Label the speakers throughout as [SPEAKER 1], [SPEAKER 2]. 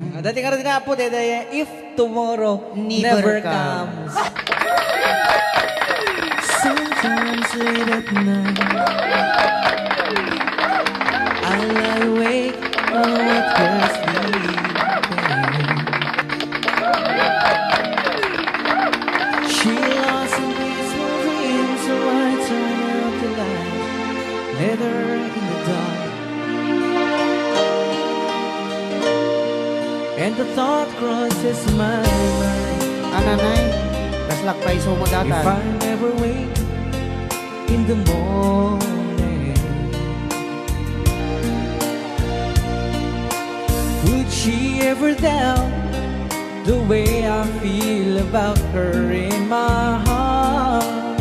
[SPEAKER 1] Dati ka rin nga po, dede, if tomorrow never comes. Sometimes late at night, I lie awake with her sleeping. She lost in peaceful dreams, so I turn out the light, let her in the dark. And the thought crosses my mind,
[SPEAKER 2] Ananay, kaslak pa iso mo
[SPEAKER 1] if
[SPEAKER 2] datan.
[SPEAKER 1] I never wake in the morning, would she ever doubt the way I feel about her in my heart?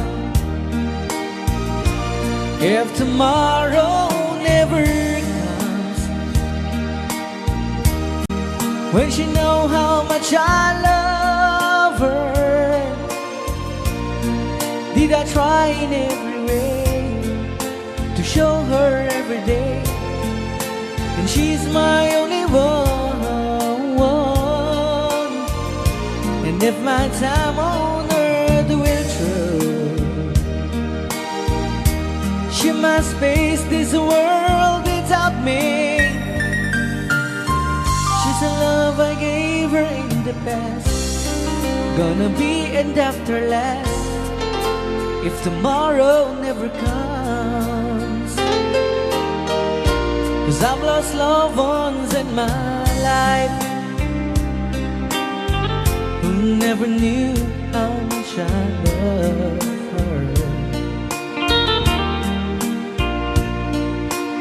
[SPEAKER 1] If tomorrow never comes, when she know how much I love her, did I try in every way to show her every day? And she's my only one. And if my time on earth will through, she must face this world without me. She's a love I gave her in the past, gonna be and after last, if tomorrow never comes. 'Cause I've lost loved ones in my life who never knew how much I loved her.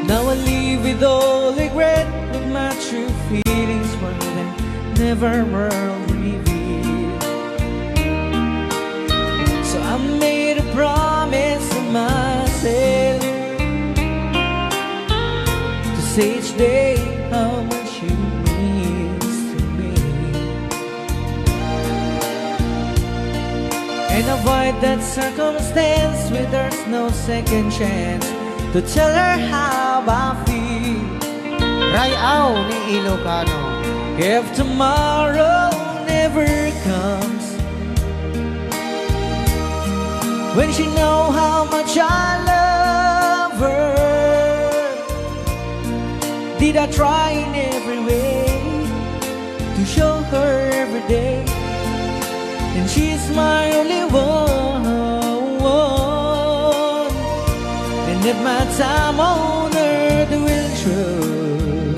[SPEAKER 1] Now I live with all regret, with my true feelings for them never were revealed. So I made a promise to myself to say each day how much you means to me, and avoid that circumstance where there's no second chance to tell her how I feel.
[SPEAKER 2] Rayaw ni Ilocano.
[SPEAKER 1] If tomorrow never comes, when she know how much I love her, did I try in every way to show her every day? And she's my only one. And if my time on earth will through,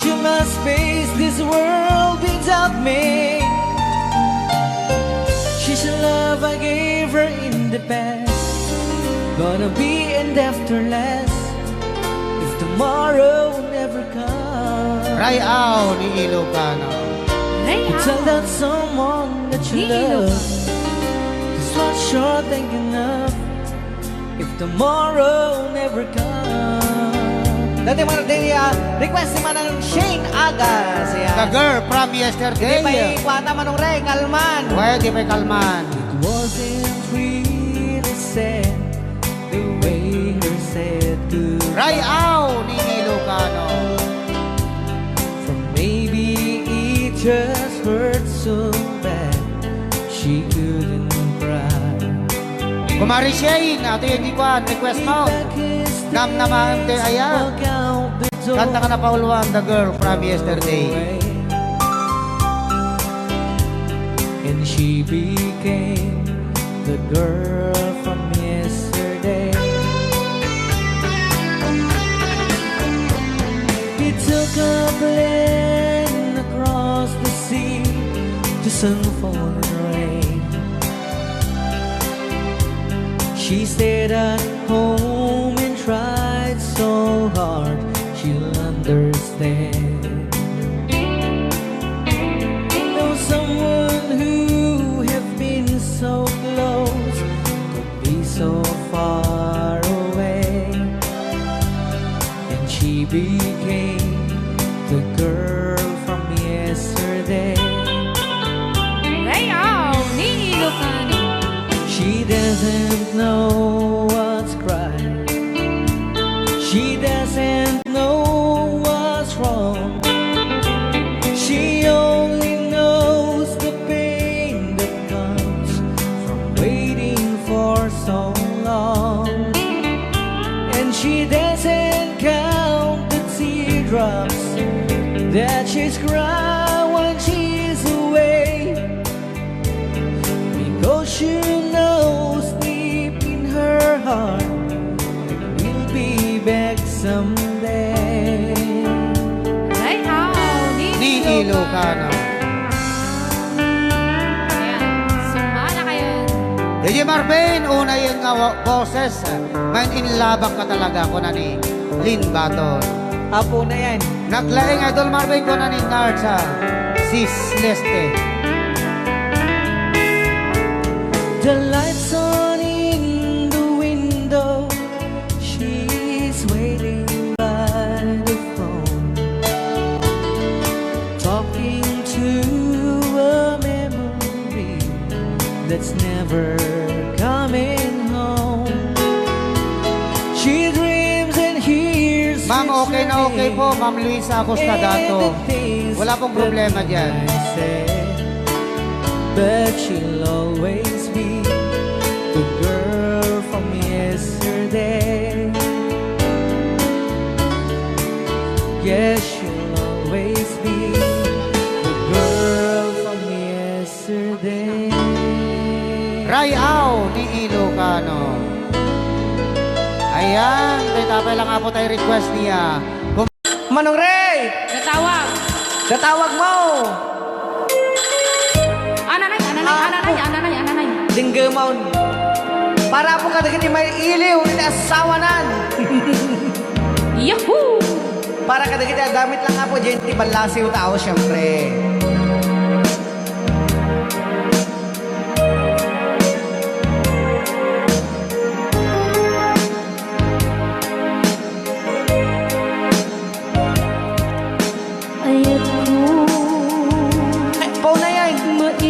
[SPEAKER 1] she must face this world without me. She's a love I gave her in the past, gonna be and after last, if tomorrow never comes.
[SPEAKER 2] Rayaw ni Ilocano.
[SPEAKER 1] To tell that someone that you love, just what you're thinking of, if tomorrow never comes. Dati man din request naman ng Shane Agas.
[SPEAKER 2] The girl from
[SPEAKER 1] Hindi
[SPEAKER 2] yesterday.
[SPEAKER 1] pa ikwata man ng Reng Alman.
[SPEAKER 2] Pwede may kalman.
[SPEAKER 1] It wasn't really sad the way her said goodbye.
[SPEAKER 2] Rayaw ni Ilocano.
[SPEAKER 1] For maybe it just hurt so bad she couldn't cry.
[SPEAKER 2] Kumari Shane, ato yung ikuan, request mo. Nam naman te aya. Kanta ka na pauluan, the girl from yesterday.
[SPEAKER 1] And she became the girl from yesterday. He took a plane across the sea to sun, fall, and rain. She stayed at home and tried so hard she'll understand. Though someone who have been so close could be so far away, and she became the girl from yesterday.
[SPEAKER 3] Rayaw ni Ilocano.
[SPEAKER 1] She doesn't know what's right. She doesn't know what's wrong. drops that she's crying when she's away, because she knows deep in her heart that we'll be back someday.
[SPEAKER 3] Ay,
[SPEAKER 2] Ni Ilocano.
[SPEAKER 3] Ayan, sumala kayo.
[SPEAKER 2] DJ Marvin, una yung boses. Main inlabak ka talaga ko na ni Lynn Baton.
[SPEAKER 1] Apo na yan.
[SPEAKER 2] Naglaing Idol Marvin ko na ni Narsa. Sis Leste.
[SPEAKER 1] The lights on in the window, she's waiting by the phone, talking to a memory that's never coming home. She dreams and hears.
[SPEAKER 2] Ma'am, okay na okay po. Ma'am Luisa Acostadato. Wala pong problema dyan.
[SPEAKER 1] But she'll always be the girl from yesterday. Yes, she'll always be the girl from yesterday.
[SPEAKER 2] Rayaw ni Ilocano. Ayan, may tapay lang nga po tayo request niya.
[SPEAKER 1] Manong Ray!
[SPEAKER 3] Natawag.
[SPEAKER 1] Tatawag mo!
[SPEAKER 3] Ananay.
[SPEAKER 1] Dinggamon. Para po kadagiti may iliw, hindi asawanan.
[SPEAKER 3] Yahoo!
[SPEAKER 1] Para kadagiti damit lang nga po, Genti Balse tao, syempre.
[SPEAKER 4] Ayat ko
[SPEAKER 1] Pau na yan.
[SPEAKER 4] mailiwan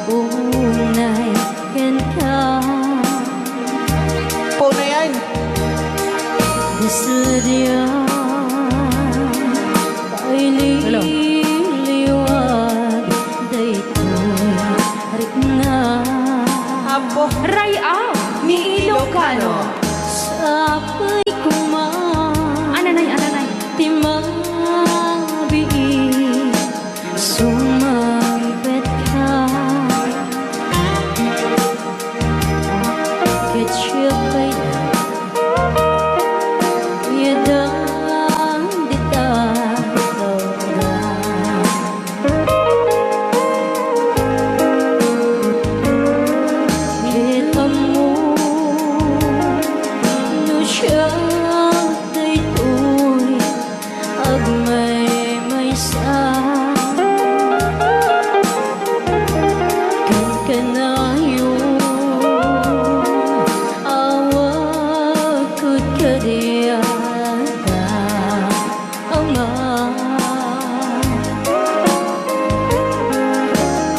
[SPEAKER 4] unay ken ka
[SPEAKER 1] Pau na yan.
[SPEAKER 4] Nasadya paililiwag daytoy harit na
[SPEAKER 1] Apo.
[SPEAKER 3] Rayaw ni Ilocano.
[SPEAKER 4] sapay kuman
[SPEAKER 3] Ananay.
[SPEAKER 4] timabi sumambet ka kecilay yadang ditatawagan kita mo no siya daytoy agmay sa kan kanayo awag kud kadiyada ama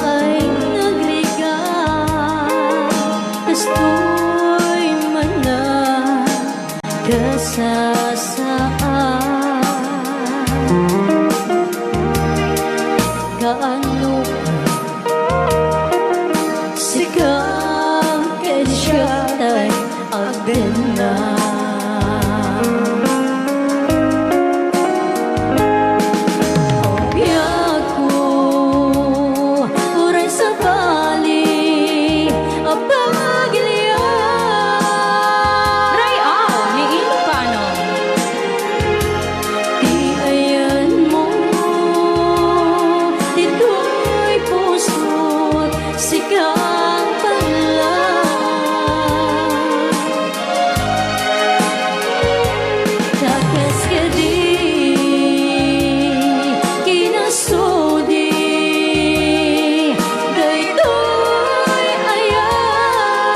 [SPEAKER 4] ay nagligan kastoy manan kasasaan kaano sigang kesyatay agden na Biyak ko uray sa bali apagiliya
[SPEAKER 3] Rayaw ni Ilocano.
[SPEAKER 4] di ayan mo dito'y puso't sigang panlan takas ka di kinasudi daytoy ayan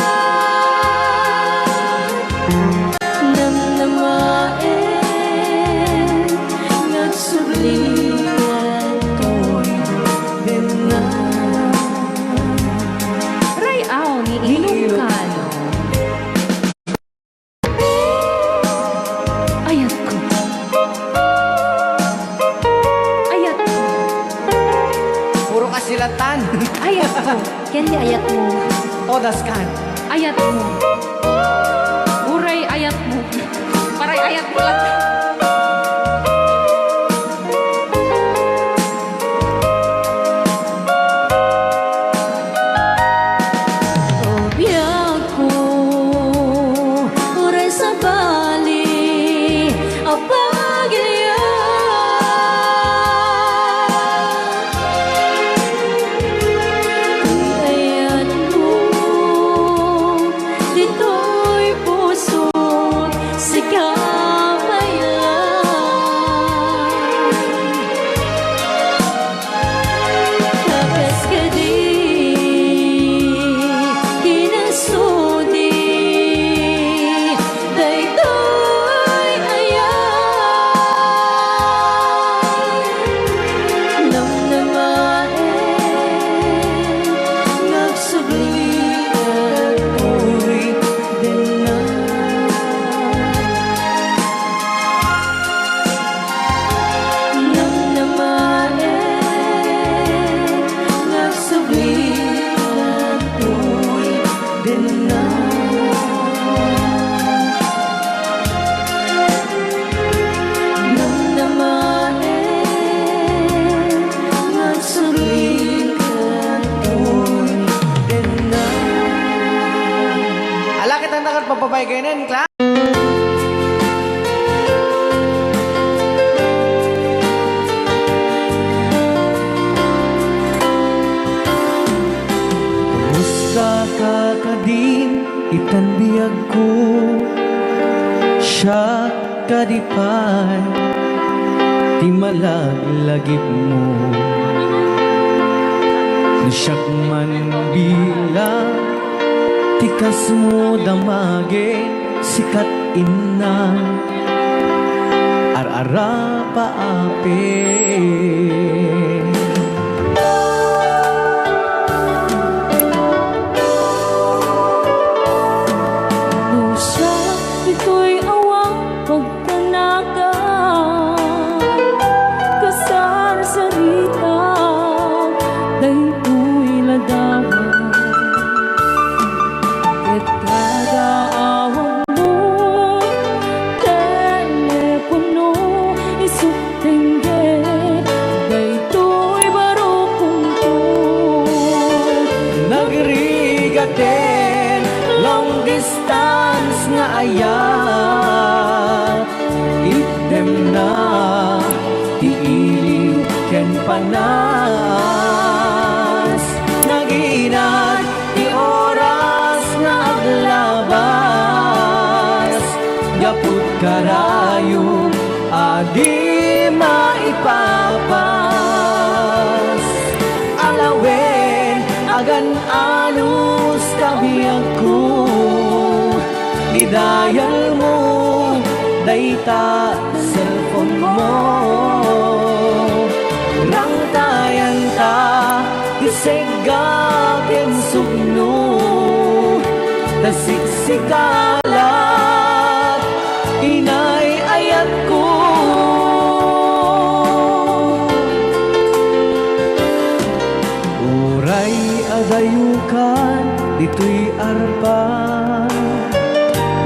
[SPEAKER 4] namnamaen nagsublian to'y na
[SPEAKER 3] Rayaw ni Ilocano. Ayat ko.
[SPEAKER 1] Puro kasilatan.
[SPEAKER 3] Ayat ko.
[SPEAKER 4] Kendi ayat mo
[SPEAKER 1] Odas kan.
[SPEAKER 3] Ayat mo. Uray ayat mo. Paray ayat mo lang.
[SPEAKER 1] Papapay kayo na yun, Kla. Kumusta ka kadin, itanbiyag ko siya kadipay, di malaglagip mo. Nasyak man bilang tikas mo damage, sikat ina, ar-ara paape.
[SPEAKER 4] Pusa, ito'y awang pagtanagan, kasar sarita, dahito'y ladawan.
[SPEAKER 1] Long distance nga ayat, idem na tiiliw ken panas, naginat ti oras nga aglabas, gaput karayo adi maipapas, alawen agan anus kabiyag ko, didayal mo dayta cellphone mo, rang tayan ta isega ken sugno, tasiksikalat inay ayat ko. Uray agayukan dito'y arpa,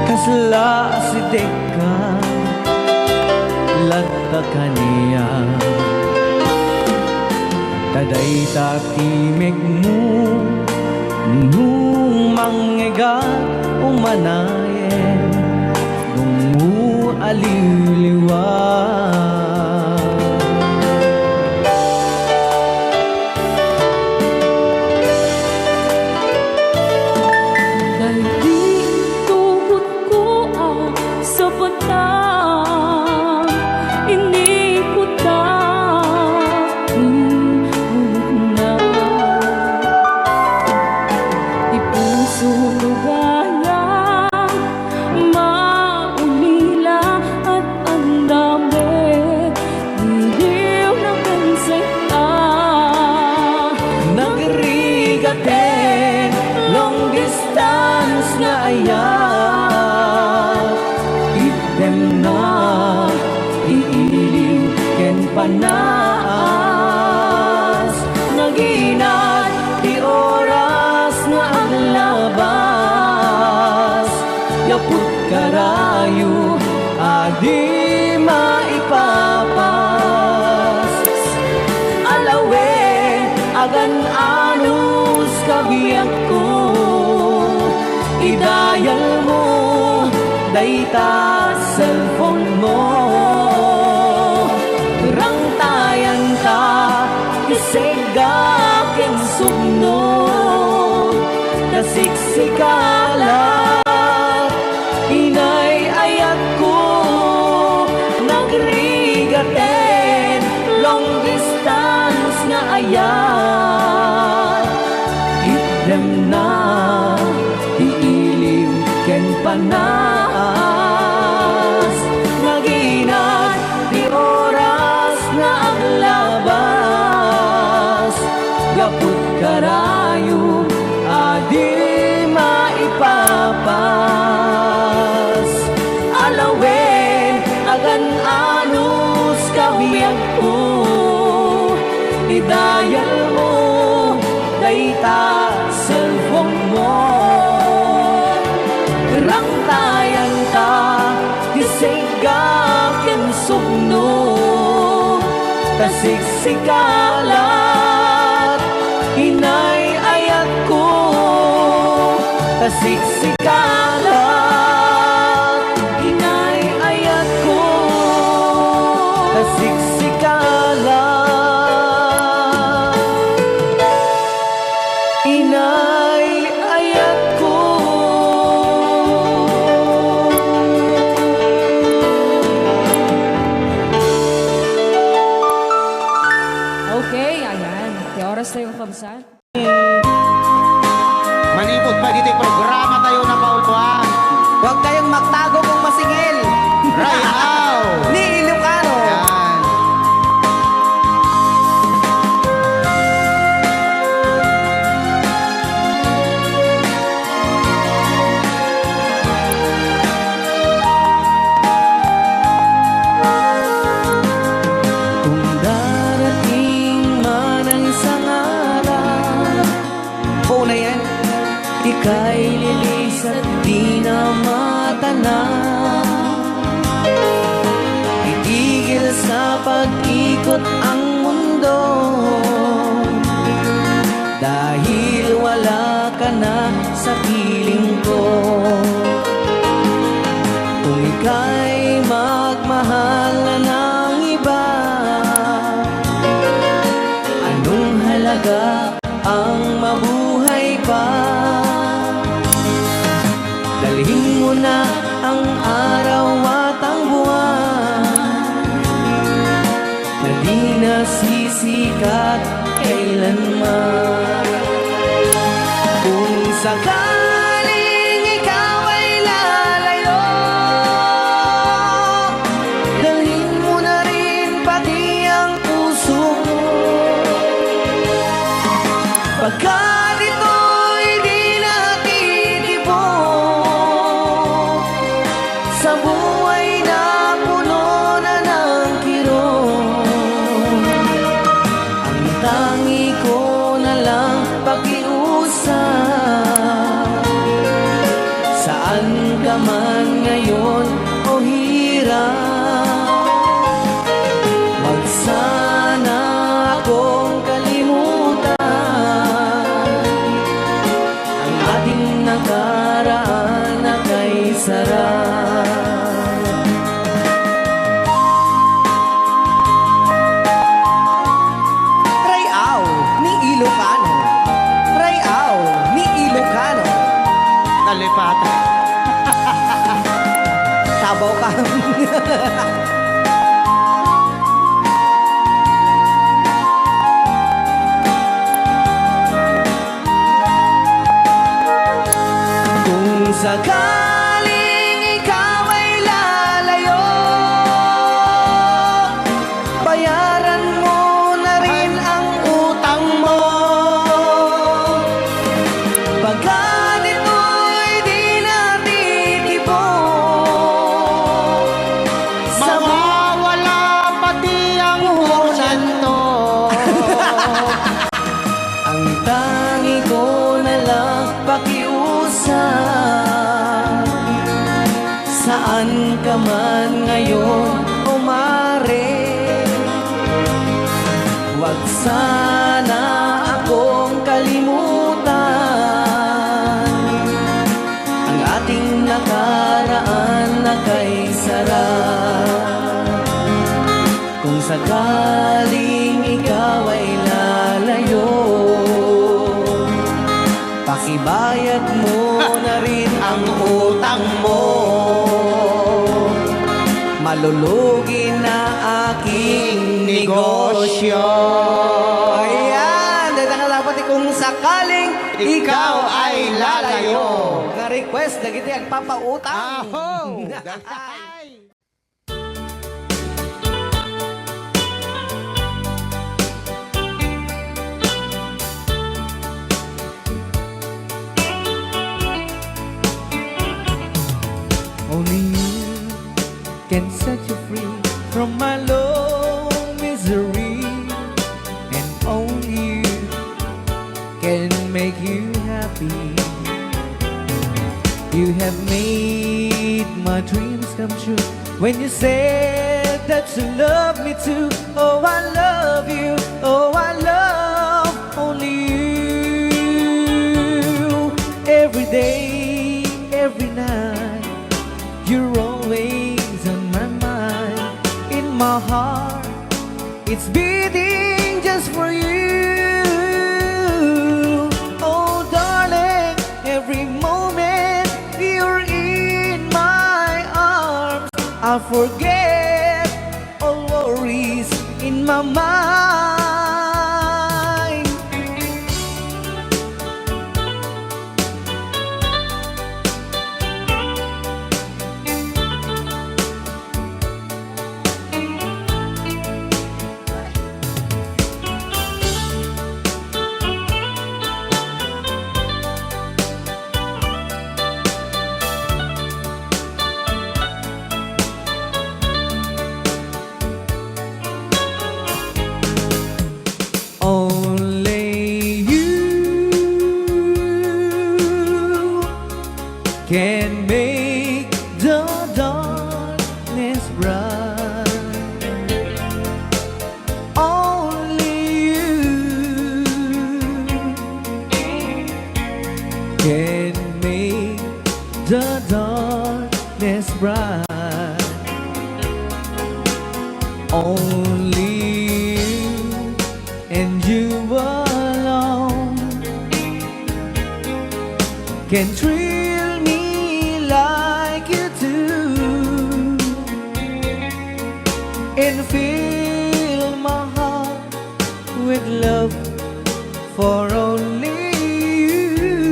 [SPEAKER 1] kasla si Deka latta kaniya, taday tatimig mo nung mangega umanayen, nung mo aliliwan. Long distance nga ayat, idem na iiliw ken panas, naginat di oras nga aglabas, yaput karayo adi maipapas, alawe agan anus kabiyag ko, idayal mo dayta cellphone mo, sikalat, inay-ayat ko, nagrigaten, long distance nga ayat. Itlem na, iiliw, ken panas, naginat, di oras na aglabas, gaput karayo, adi maipapas. Alawen, agan anus kawiyak ko, idayal mo, dayta cellphone mo. Rangtayan ta, disegak yang sugno, tasiksikalat, inay-ayat ko, tasiksikalat, inay-ayat ko, tasiksikalat, inay-ayat ko.
[SPEAKER 3] Okay, ayan. Di oras tayo kabsat.
[SPEAKER 2] Manipot pa dito yung programa tayo na paulpuan.
[SPEAKER 1] Huwag kayong magtago kung masingil.
[SPEAKER 2] Right now!
[SPEAKER 1] Ni Ilocano.
[SPEAKER 2] Yan.
[SPEAKER 1] Kung darating man ang isang araw, po na yan, ika'y lilis at di na matanaw. Itigil sa pag-ikot ang mundo, dahil wala ka na sa piling ko. Kung ika'y magmahal na ng iba, anong halaga ang mabuhay pa? Dalhin mo na ang araw at ang buwan, na di nasisikat kailanman. Kung sakaling ikaw ay lalayo, dalhin mo na rin pati ang puso mo. Pagkat ito'y di natitibok sa buhay na puno na ng kirot, ang tangi ko na lang pakiusap. Saan ka man ngayon o hirap, wag sana akong kalimutan ang ating nakaraan na kay sarap. Rayaw ni Ilocano, Rayaw ni Ilocano.
[SPEAKER 2] Nalipatan.
[SPEAKER 1] Tabaw ka. Kung sakaling ikaw ay lalayo, bayaran mo na rin ang utang mo. Pagkat ito'y di natitibok sa
[SPEAKER 2] Mawawala pati ang hunan to.
[SPEAKER 1] ang tangi ko na lang pakiusap. Saan ka man ngayon o mare, wag sana akong kalimutan ang ating nakaraan na kay sarap. Kung sakaling ikaw ay lalayo, pakibayad mo malulugi na aking negosyo. Ayan, dahil dapat kung sakaling ikaw ay lalayo. Nga request na kita ang papautang.
[SPEAKER 2] Aho!
[SPEAKER 1] Only you can set you free from my low misery, and only you can make you happy. You have made my dreams come true when you said that you love me too. Oh, I love you. Oh, I love only you. Every day, every night, you're always on my mind. In my heart, it's beating just for you. Oh, darling, every moment you're in my arms, I forget all worries in my mind. Only you can make the darkness bright. Only you can make the darkness bright. Only you and you alone can thrill me like you do, and fill my heart with love for only you.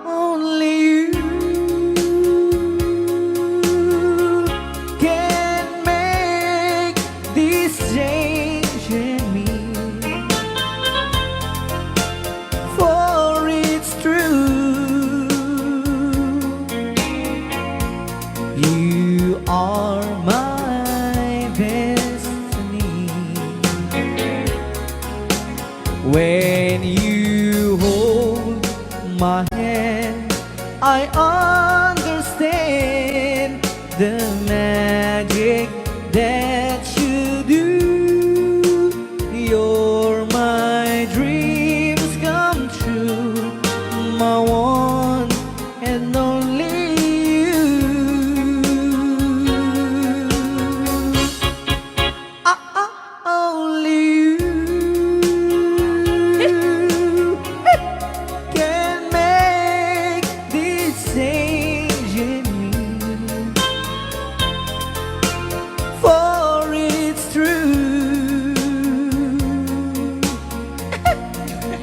[SPEAKER 1] Only you can make this change in me, for it's true. You are my destiny. When you hold my hand, I understand the magic that you do. You're my dreams come true, my one and only you. Only you can make this change in me, for it's true.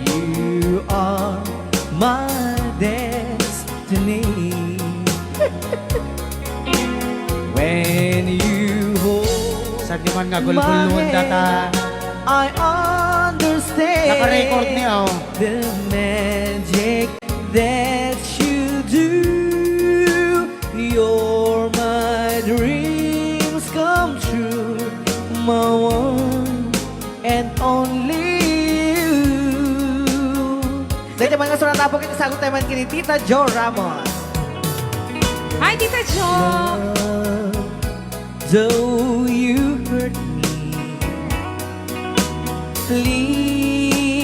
[SPEAKER 1] You are my destiny. When you hold
[SPEAKER 2] Sa di man nga
[SPEAKER 1] my
[SPEAKER 2] gulgulon data.
[SPEAKER 1] hand, I understand
[SPEAKER 2] Naka-record niya, oh.
[SPEAKER 1] the magic that you do. You're my dreams come true, my one and only you. Dahil naman nga surat po kita sagot tayo man kini Tita Jo Ramos.
[SPEAKER 3] Hi, Tita Jo!
[SPEAKER 1] Though you hurt me, please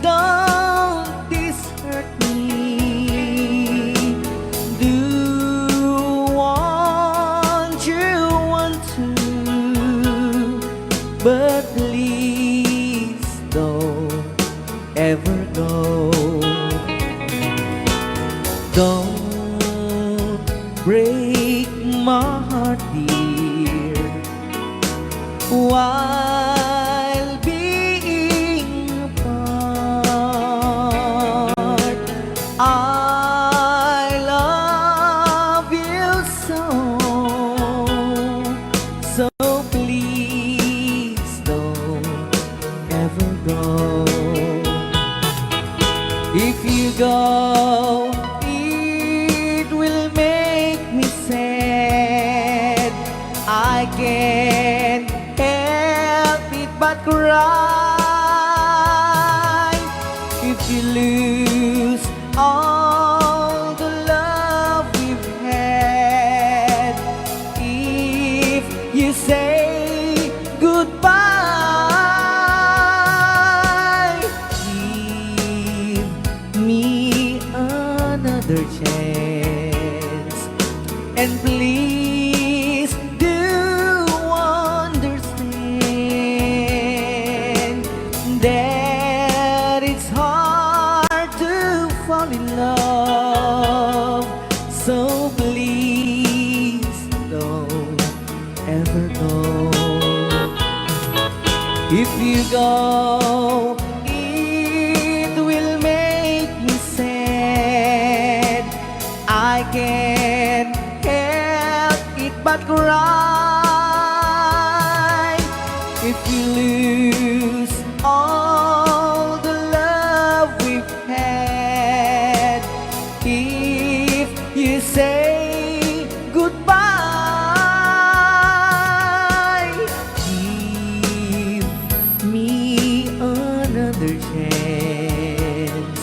[SPEAKER 1] don't dishurt me. Do want you want to, but please don't ever go. Don't break my heart, dear, while being apart. I love you so, so please don't ever go. If you go, it will make me sad. I can't help it but cry. If you lose all the love we've had, if you say goodbye, give me another chance, and please do understand that it's hard to fall in love. So please don't ever go. If you go, it will make me sad. I can't help it but cry. If you lose all the love we've had, if you say goodbye, give me another chance,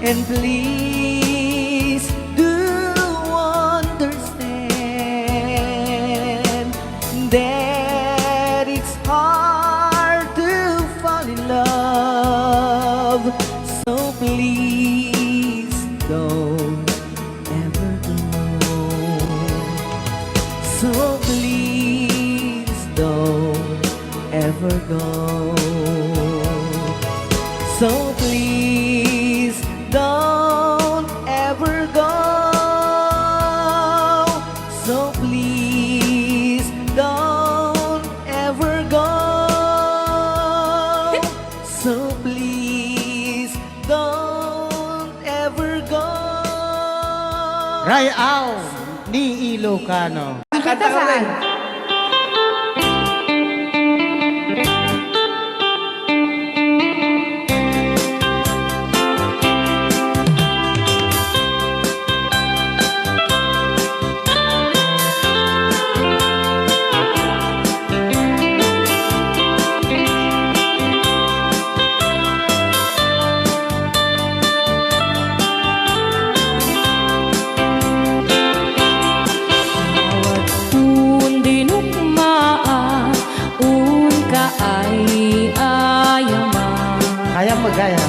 [SPEAKER 1] and please do understand that it's hard to fall in love. So please don't ever go. So please don't ever go. So please don't ever go. So please don't ever go. So please don't ever go.
[SPEAKER 2] Rayaw ni Ilocano.
[SPEAKER 3] Kanta saan?
[SPEAKER 4] Un dinukmaan, un kaayaman.
[SPEAKER 2] Kaya magaya.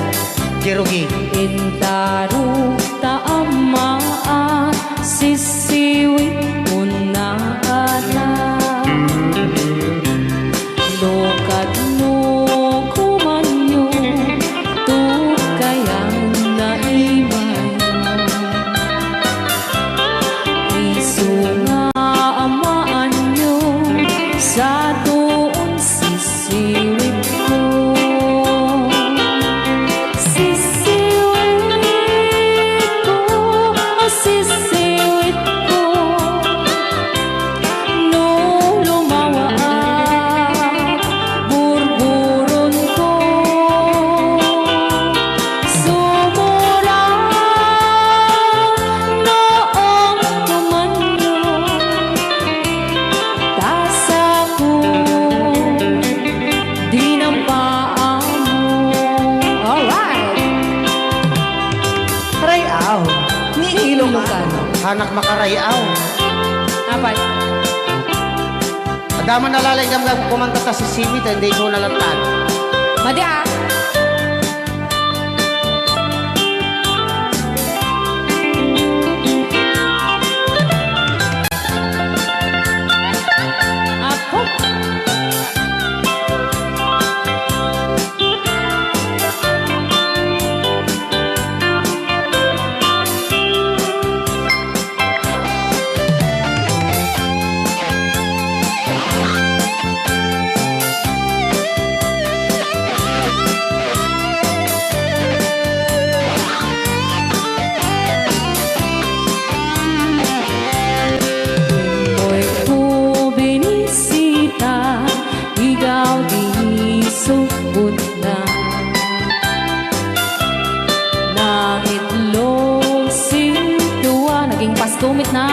[SPEAKER 2] Jerugi.
[SPEAKER 4] Intaru taamaan, sisiwit unana. Lokad mo kumanyo, tukayan na imayan. Isu nga amaan nyo, sa doon sisiwit ko. Sisiwit ko, sisiwit ko. No lumawa burburon ko. Sumura noong kumanyo, tasa ko di nampaan mo. Alright!
[SPEAKER 1] Rayaw ni Ilocano.
[SPEAKER 2] Anak makarayaw.
[SPEAKER 3] Apat.
[SPEAKER 2] Adama nalalay kang kumanta ta si Simit, hindi ko nalatag.
[SPEAKER 3] Madi ah. Ako.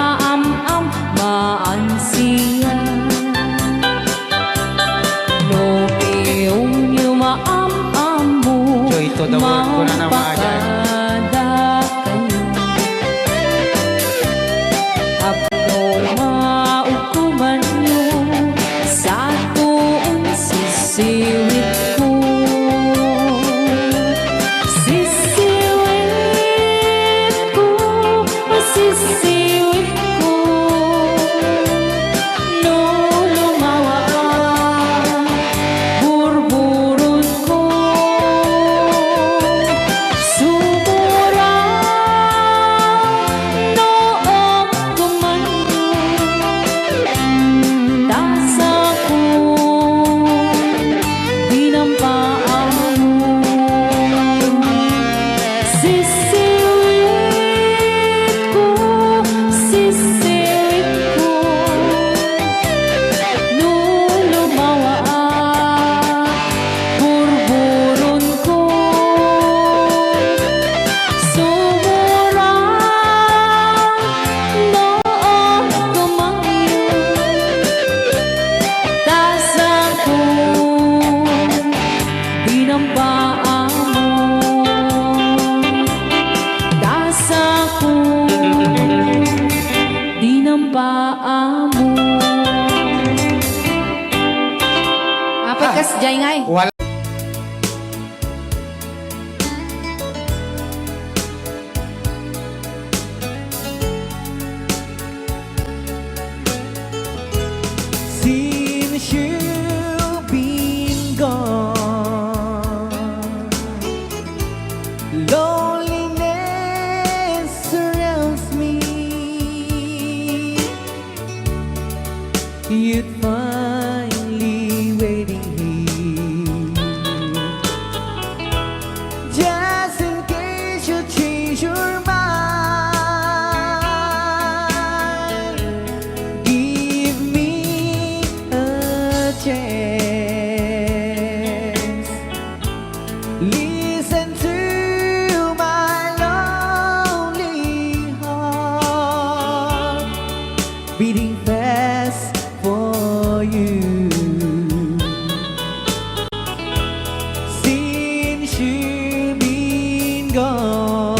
[SPEAKER 4] maam-am maansiya no piyong yu maam-am mo
[SPEAKER 2] Joy to the world ko na naman agad.
[SPEAKER 4] Apno maukuman nyo sa tuong sisiwit ko. Sisiwit ko, sisiwit ko. No lumawa burburot ko. Sumura noong kumanyo. Tasa ko dinampaan mo. Sisiwit ko, sisiwit ko. No lumawa burburon ko. Sumura noong kumanyo. Tasa ko dinampaan mo. Tasa ko dinampaan mo. Apat kas jay ngay.
[SPEAKER 2] Wala.
[SPEAKER 1] Since you've been gone, loneliness surrounds me. You'd finally waiting here, just in case you change your mind. Give me a chance. Listen to my lonely heart beating fast for you. Since you've been gone,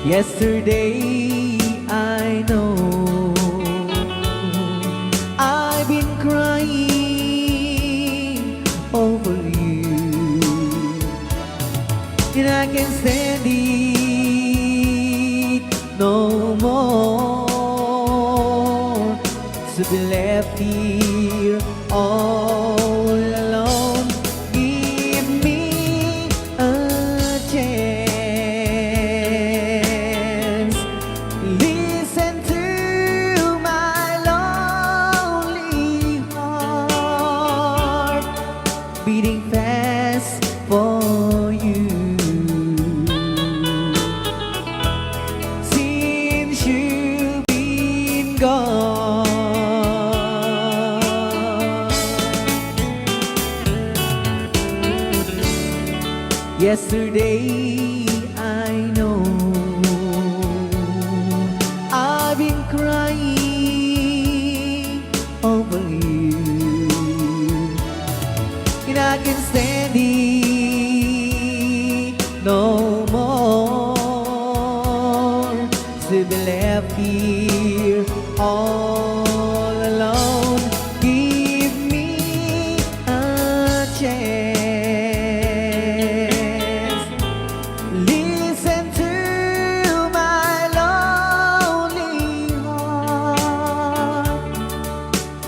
[SPEAKER 1] yesterday I know I've been crying over you, and I can't stand it no more to be left here all alone. Give me a chance. Listen to my lonely heart beating fast for you. Since you've been gone, yesterday I know I've been crying over you, and I can't stand it no more to be left here all alone. Give me a chance. Listen to my lonely heart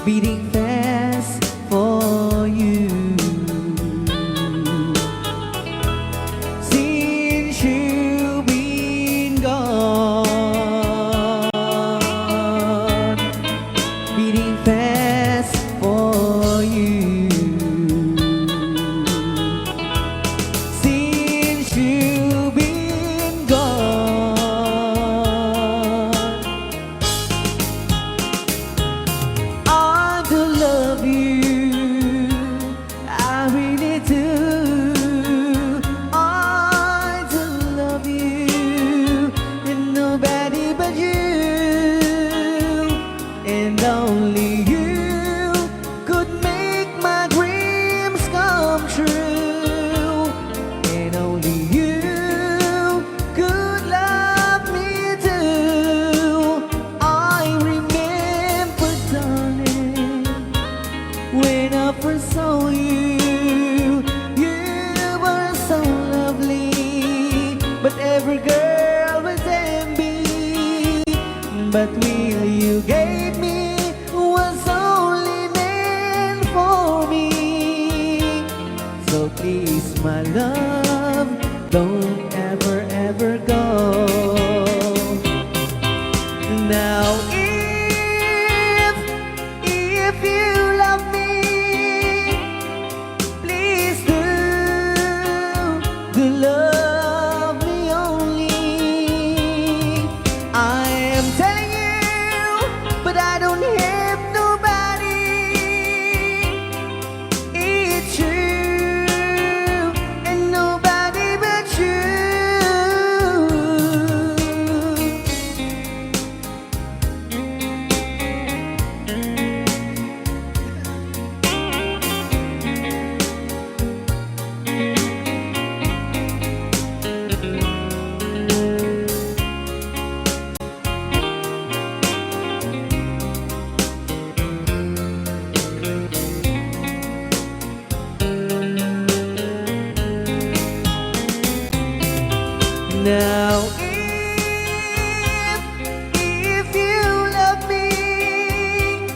[SPEAKER 1] beating fast for you. Since you've been gone, but will you gave me was only meant for me. So please, my love, don't ever, ever go. Now if you love me, please do love me only. I am telling you, but I don't have nobody. It's you and nobody but you. Now if you love me,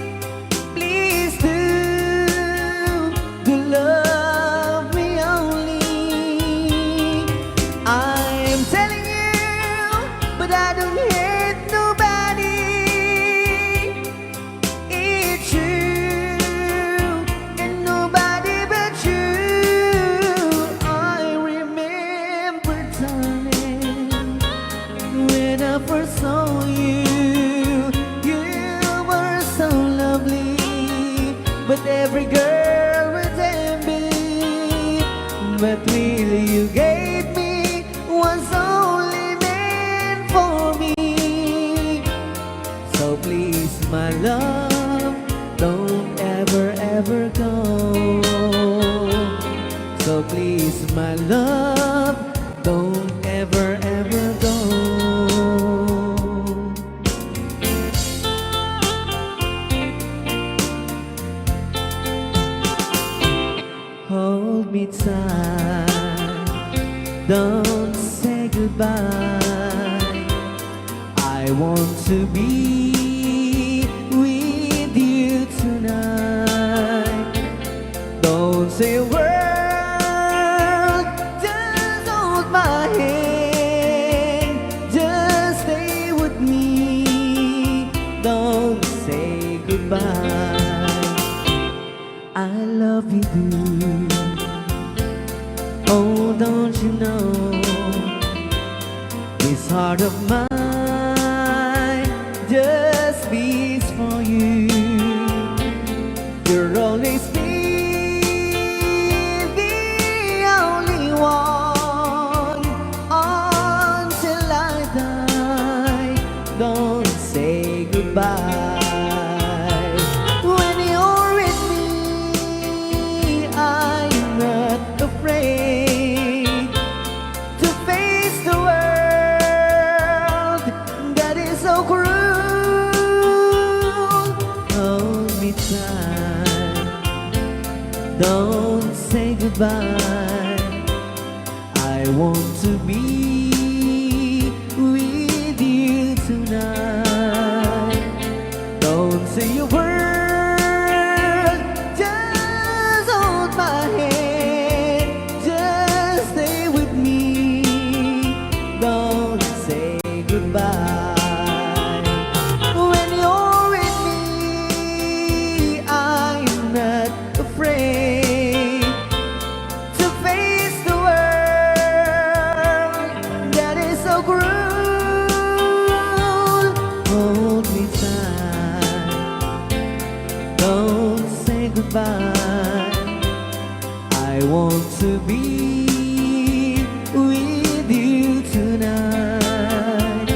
[SPEAKER 1] please do love me only. I am telling you, but I don't hate nobody. It's you and nobody but you. I remember, darling, when I first saw you, you were so lovely, but every girl would envy. But really you gave me was only meant for me. So please, my love, don't ever, ever go. So please, my love, don't ever, ever go. Hold me tight, don't say goodbye. I want to be with you tonight. Don't say a word, just hold my hand, just stay with me. Don't say goodbye. I love you, dude. Oh, don't you know, this heart of mine just beats for you. You'll always be the only one until I die. Don't say goodbye. When you're with me, I'm not afraid to face the world that is so cruel. Hold me tight, don't say goodbye. I want to be with you tonight. Don't say a word, just hold my hand, just stay with me. Don't say goodbye. When you're with me, I'm not afraid to face the world that is so cruel. Hold me tight, don't say goodbye. I want to be with you tonight.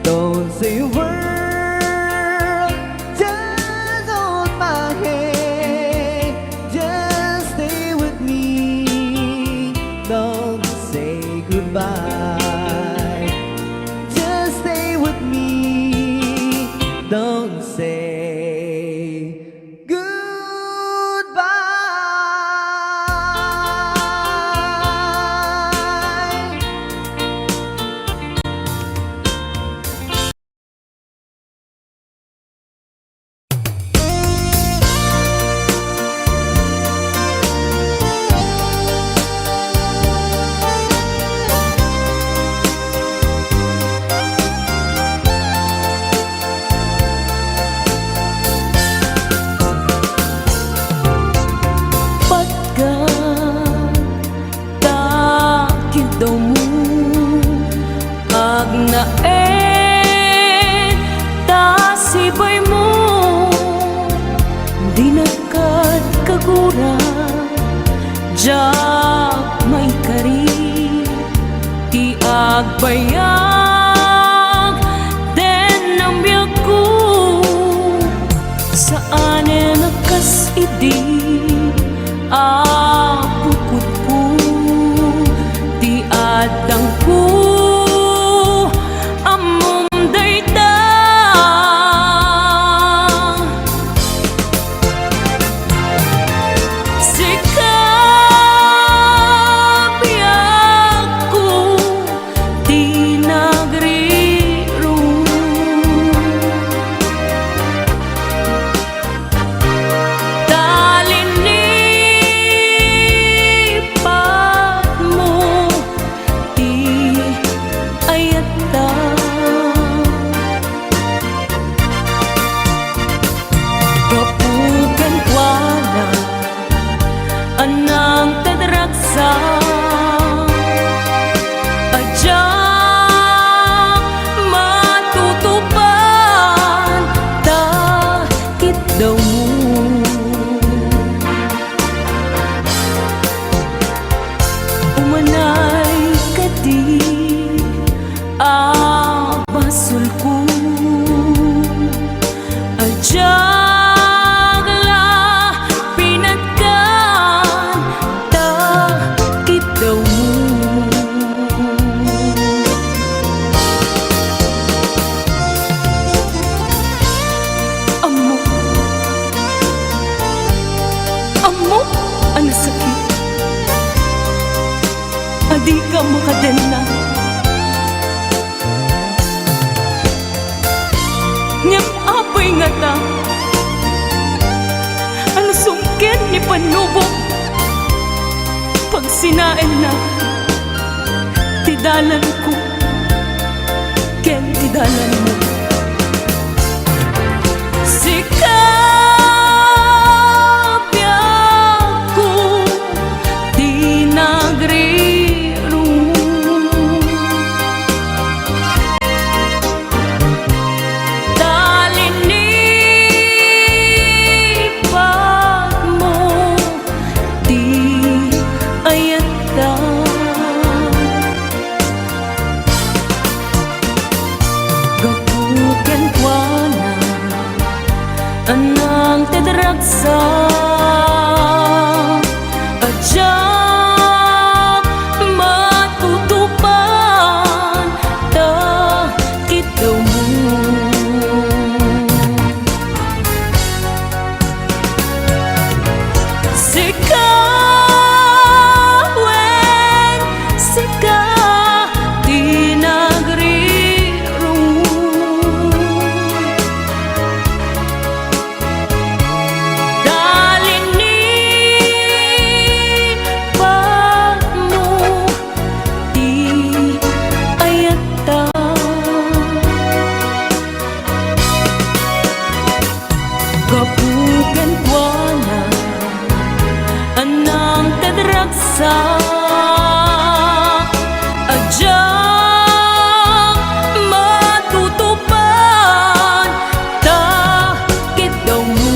[SPEAKER 1] Don't say a word, just hold my hand, just stay with me. Don't say goodbye, just stay with me. Don't say
[SPEAKER 4] daw mo agnaen tasibay mo di nakad kagura jak may kari ti agbayag den ang biyak ko saan nakas idi apukot po ti adang ko amom dayta sikap biyak ko di nagriro talinipat mo di ayata kapukan kuala anang tadraksa adya matutupan takit daw mo umanay kadi abasul ko adyagla pinagkan takit daw mo amo amo ang sakit adi ka makadena ngem apay nga ta ano sungkin ni panubok pag sinain na tidalan ko ken tidalan mo sikap biyak ko di nagriro talinipat mo di ayata gapuken kuana anang tedraksa adya matutupan takit daw mo sikawen sika di nagriro talinipat mo di ayata kapukan kuana anang tadraksa adya matutupan takit daw mo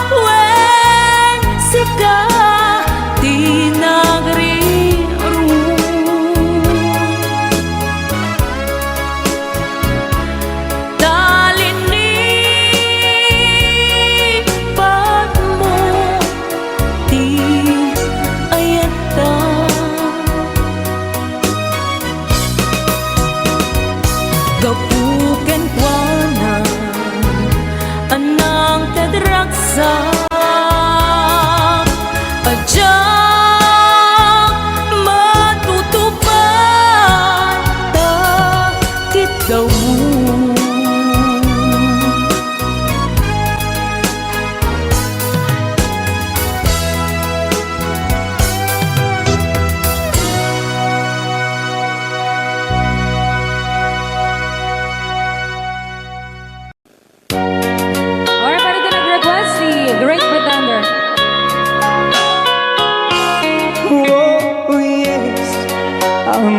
[SPEAKER 4] sikawen sika di nagriro talinipat mo di ayata gapuken kuana anang tadraksa adya matutupan takit daw mo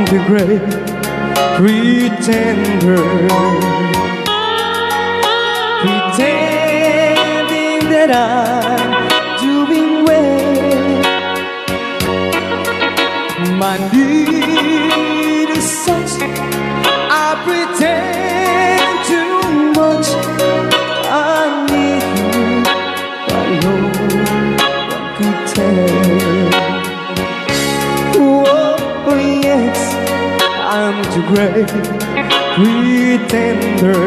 [SPEAKER 1] the great pretender, pretending that I'm doing well. My need is such, I pretend too much. I need you, but no one could tell. Oh yes, I'm too great pretender.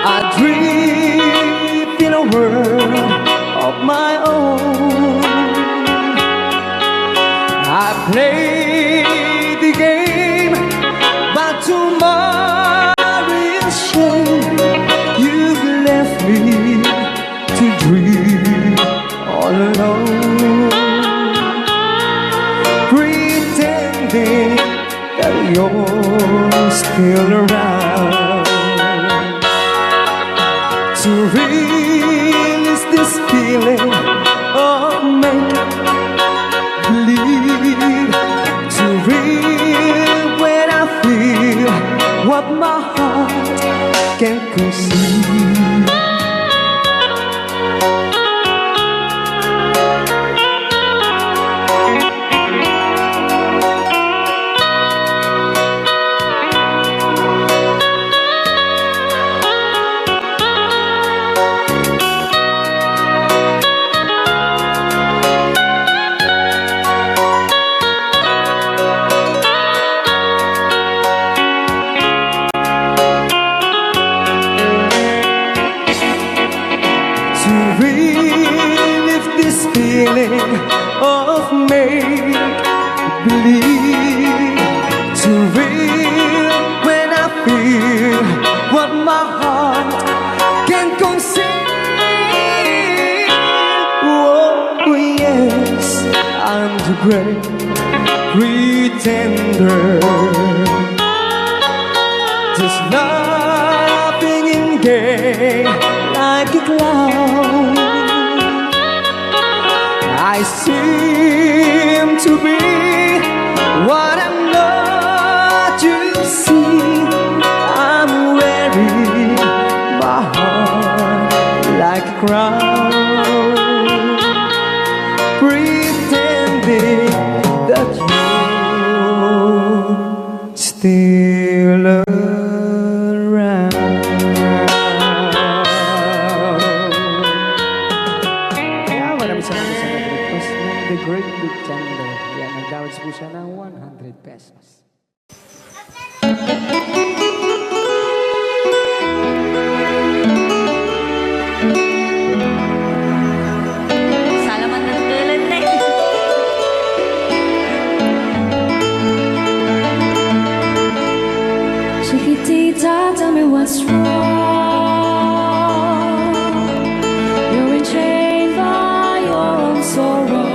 [SPEAKER 1] I dream in a world of my own. I play the game, but tomorrow is shame. You've left me to dream all alone, pretending that you're still around. To release this feeling of make-believe, to real when I feel what my heart can conceive. Feeling of make-believe, to real when I feel what my heart can conceive. Oh yes, I'm the great pretender, just laughing in gay like a clown. I seem to be what I'm not, you see. I'm wearing my heart like a crown, pretending that you're still around. Kaya maraming salamat sa request ng The Great Pretender. Yan, nag-downloads po siya ng 100 pesos.
[SPEAKER 4] Salamat ng tulad na yun.
[SPEAKER 3] Chiquitita, tell me what's wrong. You're enchained by your own sorrow.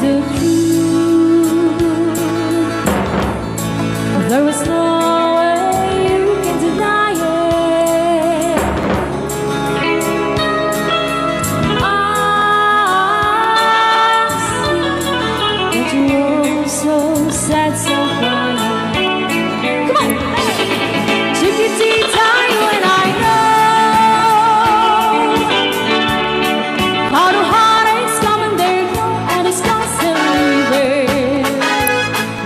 [SPEAKER 4] the truth. There is no way you can deny it. I see that you're so sad, so crying. Come on! Chiquitita, you and I know how the heartaches come and they go, and it's constantly there.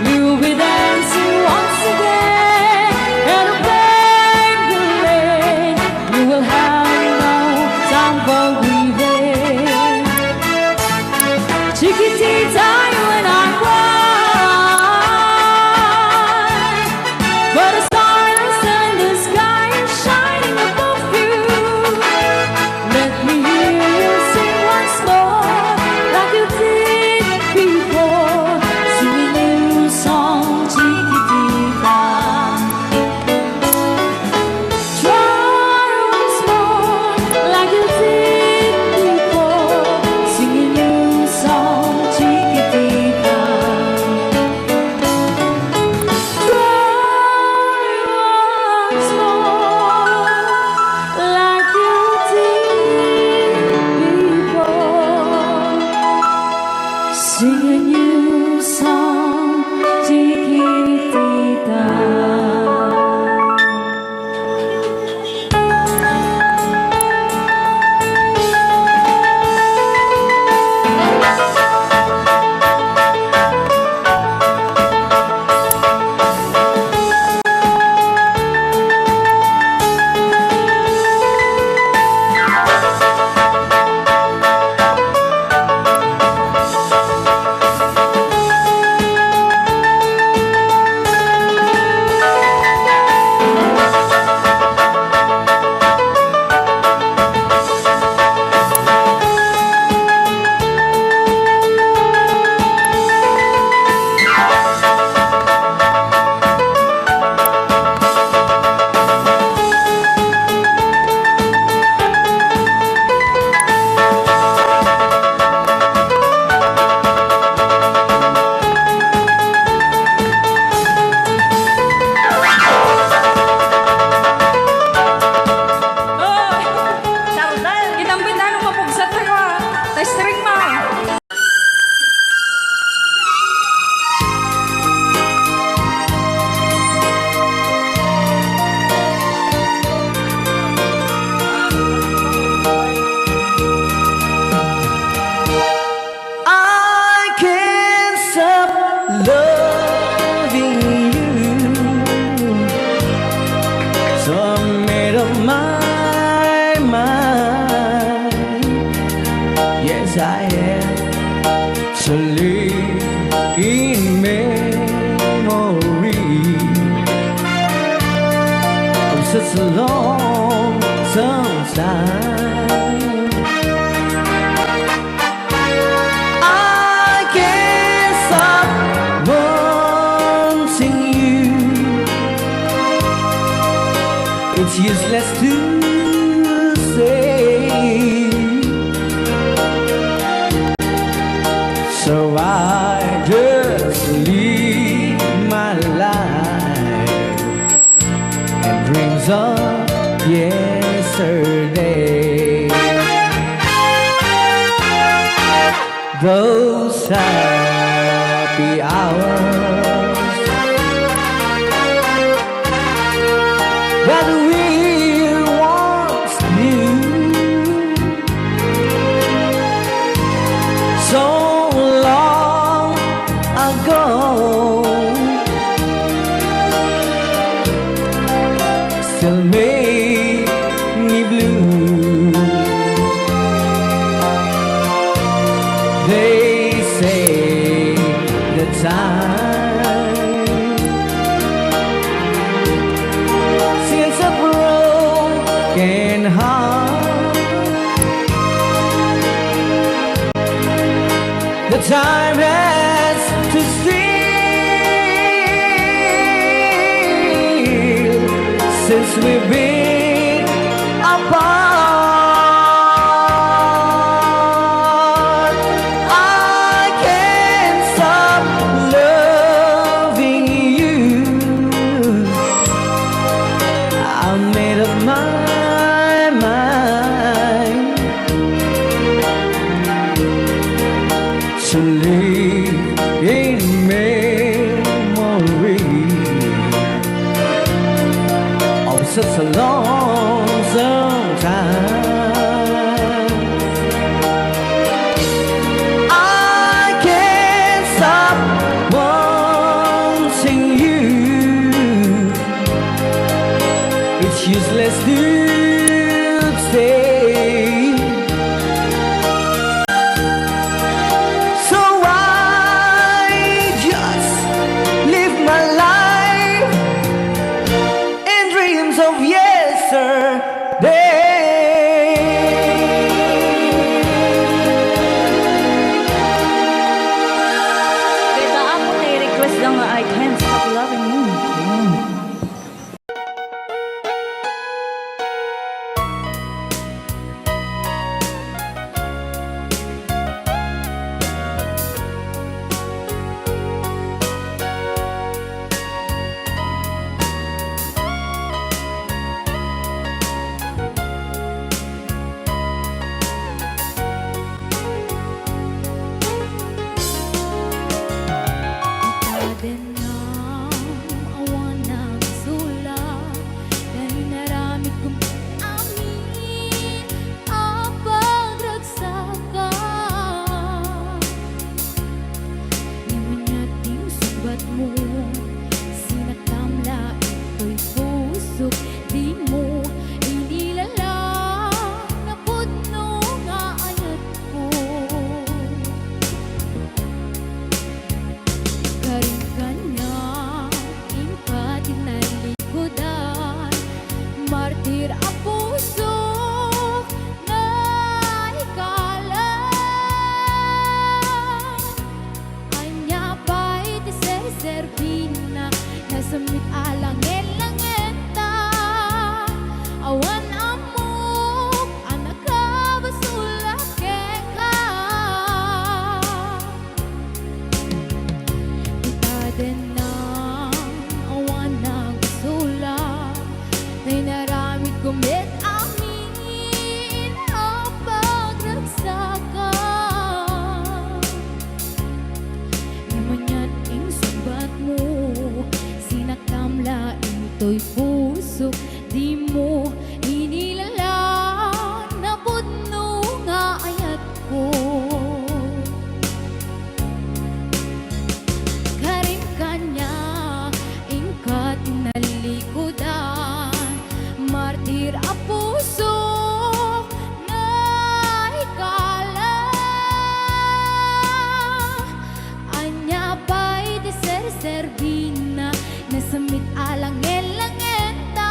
[SPEAKER 4] You'll be dancing once again in a paper lane. You will have no time for grieving. Chiquitita, you and I cry, but the stars in the sky are shining above you. Let me hear you sing once more, like you did before. Sing a new song, Chiquitita. Try once more, like you did before. Sing a new song, Chiquitita. Sing a new song, Chiquitita. Kitambit ano mapugsat na ka. Testring mo.
[SPEAKER 1] I can't stop loving you, so I made up my mind. Yes, I am to live in memory of such a long time. I can't stop wanting you. It's useless to say, so I just live my life and dreams of yesterday. Those happy hours that we once knew, so long ago, still make me blue. They say the time since a broken heart, the time has to steal since we've been apart. I can't to live in memory of such a lonesome time. I can't stop wanting you. It's useless to stay. So I just live my life in dreams of yesterday.
[SPEAKER 4] Kaya ako na-request lang nga, I can't stop loving you. Martir ang puso na ikalan. Anya pa'y ser-servina nasamit alang elangeta. Awan amok anak ka basula keka. Kita din na awan na basula. May naramit kumit amin ang pagragsakan. Naman yan ing subat mo, sinaktamla ito'y puso. Di mo inilalang na pudno nga ayat ko. Karim kanya ing katinalikodan. Martir ang puso na ikala. Anya pa'y di ser-servina nasamit alang elangeta.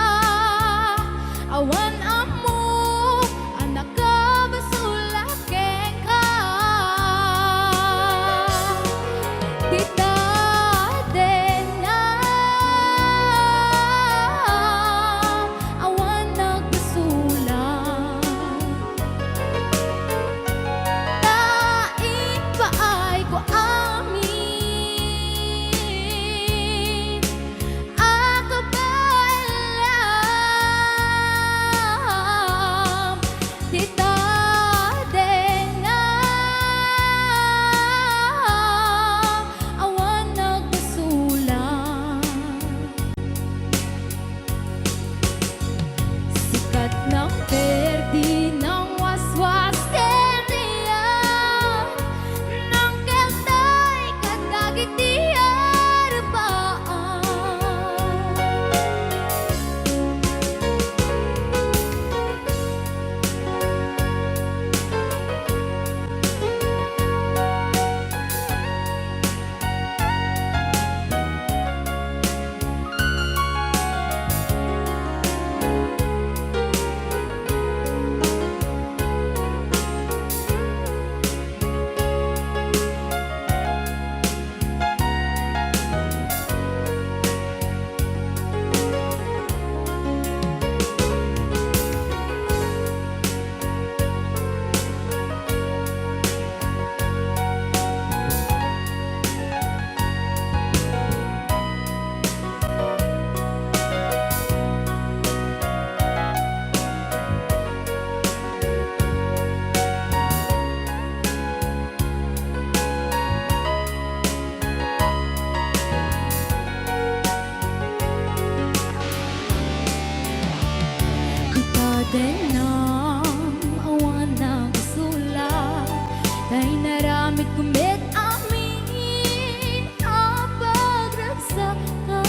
[SPEAKER 4] Kay naramit kumit amin ang pagragsakan.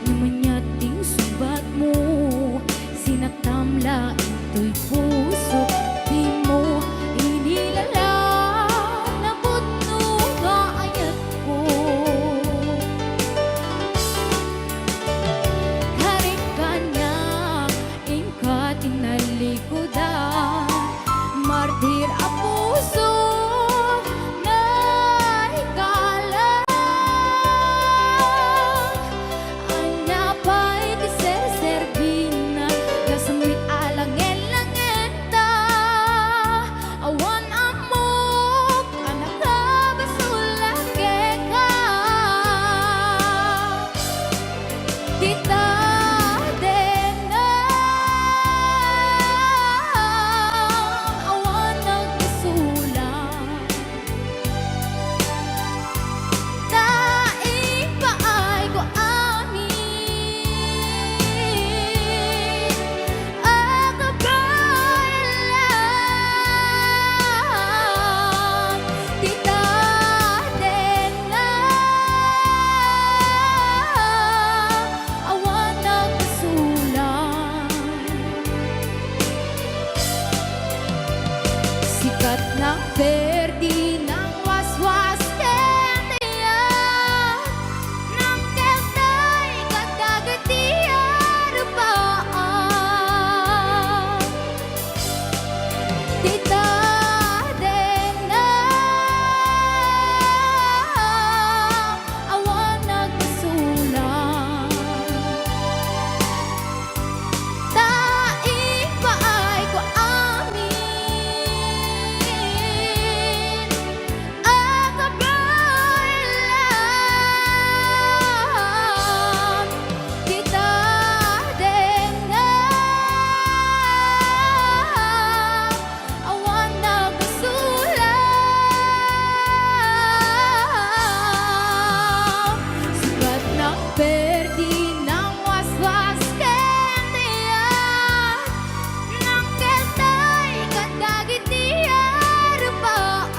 [SPEAKER 4] Lumanyating subat mo, sinatamla ito'y puso. Di mo inilalang na putno kaayat ko. Karing ka na, ingkat inalikodan. Martir ang puso na ikalang. Anya pa'y di ser-servina, kasamit alangen langenta. Awan amok, anak ka basulake ka. Tita Dena, awan nagsulang. Daing paay ko amin ang kabayan. Tita Dena, awan nagsulang. Sikat ng perdi ng waswas kendiyan, ng keltay kadagatiyan rupaan. Tita Dena, awan nagsulang. Daing paay ko amin ang kabayan. Tita Dena, awan nagsulang. Sikat ng perdi ng waswas kendiyan, ng keltay kadagitiyan rupaan.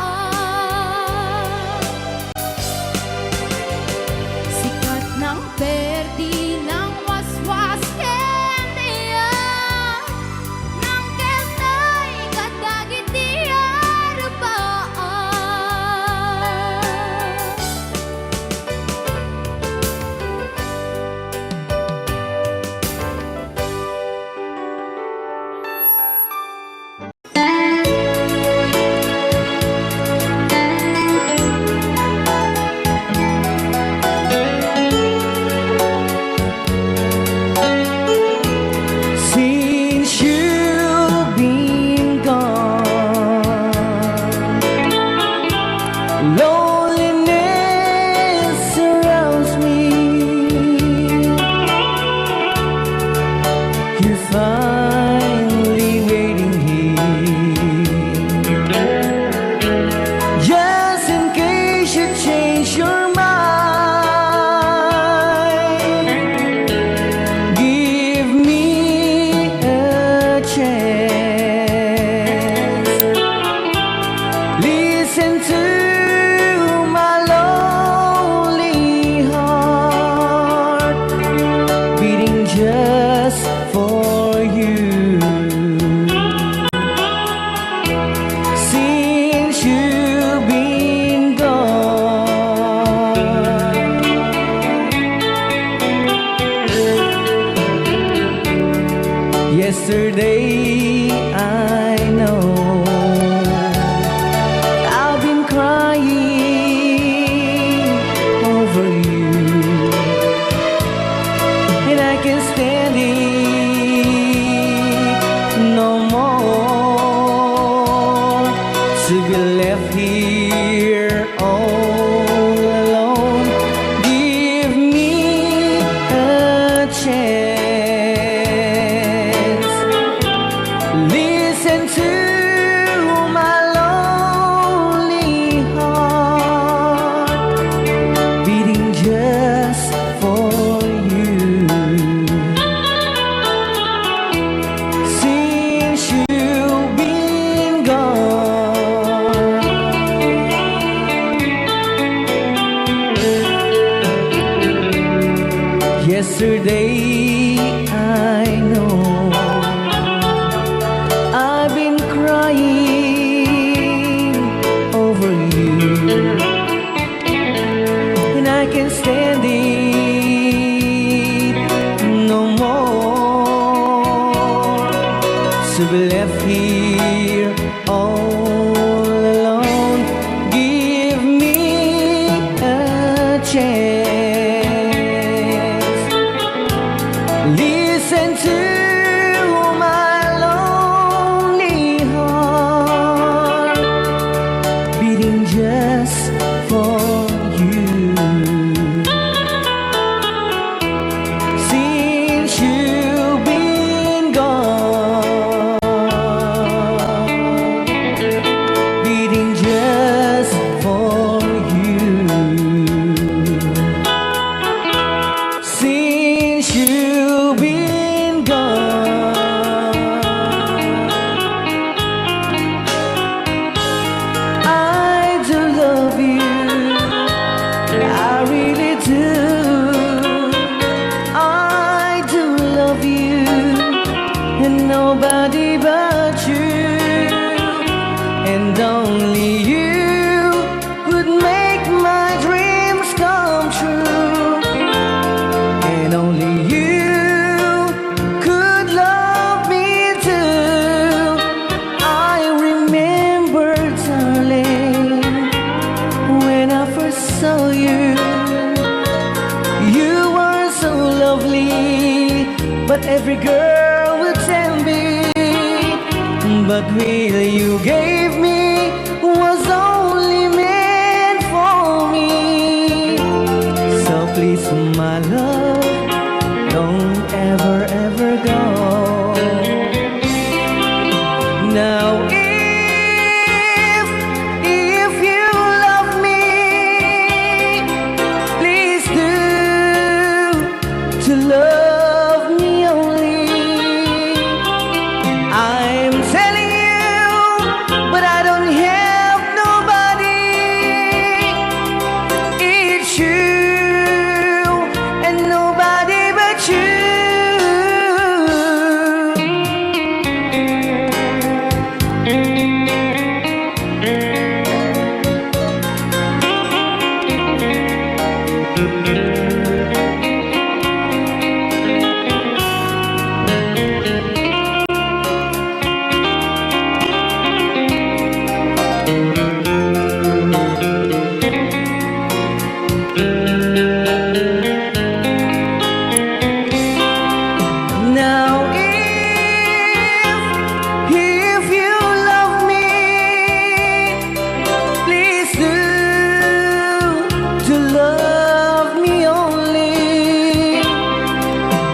[SPEAKER 4] Sikat ng perdi ng waswas kendiyan, ng keltay kadagitiyan rupaan.
[SPEAKER 1] Since you've been gone, loneliness surrounds me. You're finally waiting here, just in case you change your mind. Give me a chance. Listen to my lonely heart beating just for you. Since you've been gone, yesterday I know I've been crying over you, and I can't stand it no more to be left here all alone. Give me a chance. Listen to my lonely heart beating just for you. Since you've been yesterday. I know I've been crying over you, and I can't stand it no more to be left here all alone. Give me a chance. Listen to my lonely heart beating just for you. Since you've been gone, beating just for you. Since you've been gone, I do love you, I really do. I do love you, and nobody but you, and only you would make my dreams come true, and only you could love me too. I remember, darling, when I first saw you, you were so lovely, but every girl would tell me, but will you gave me was only meant for me. So please, my love, don't ever, ever go. Now if you love me, please do to love me only. I'm telling you, but I don't have nobody. It's you and nobody but you. Now if you love me, please do to love me only.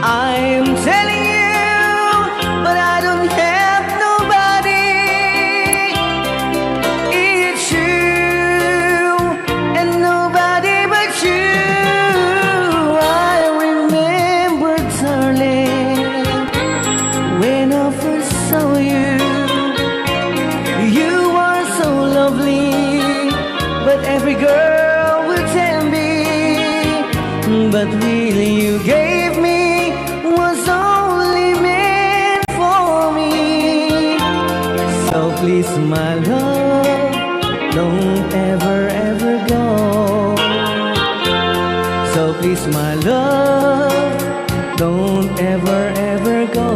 [SPEAKER 1] I'm telling you, but I don't have nobody. It's you and nobody but you. I remember, darling, when I first saw you, you were so lovely, but every girl would tell me, but really you gave me was only meant for me. So please, my love, don't ever, ever go. So please, my love, don't ever, ever go.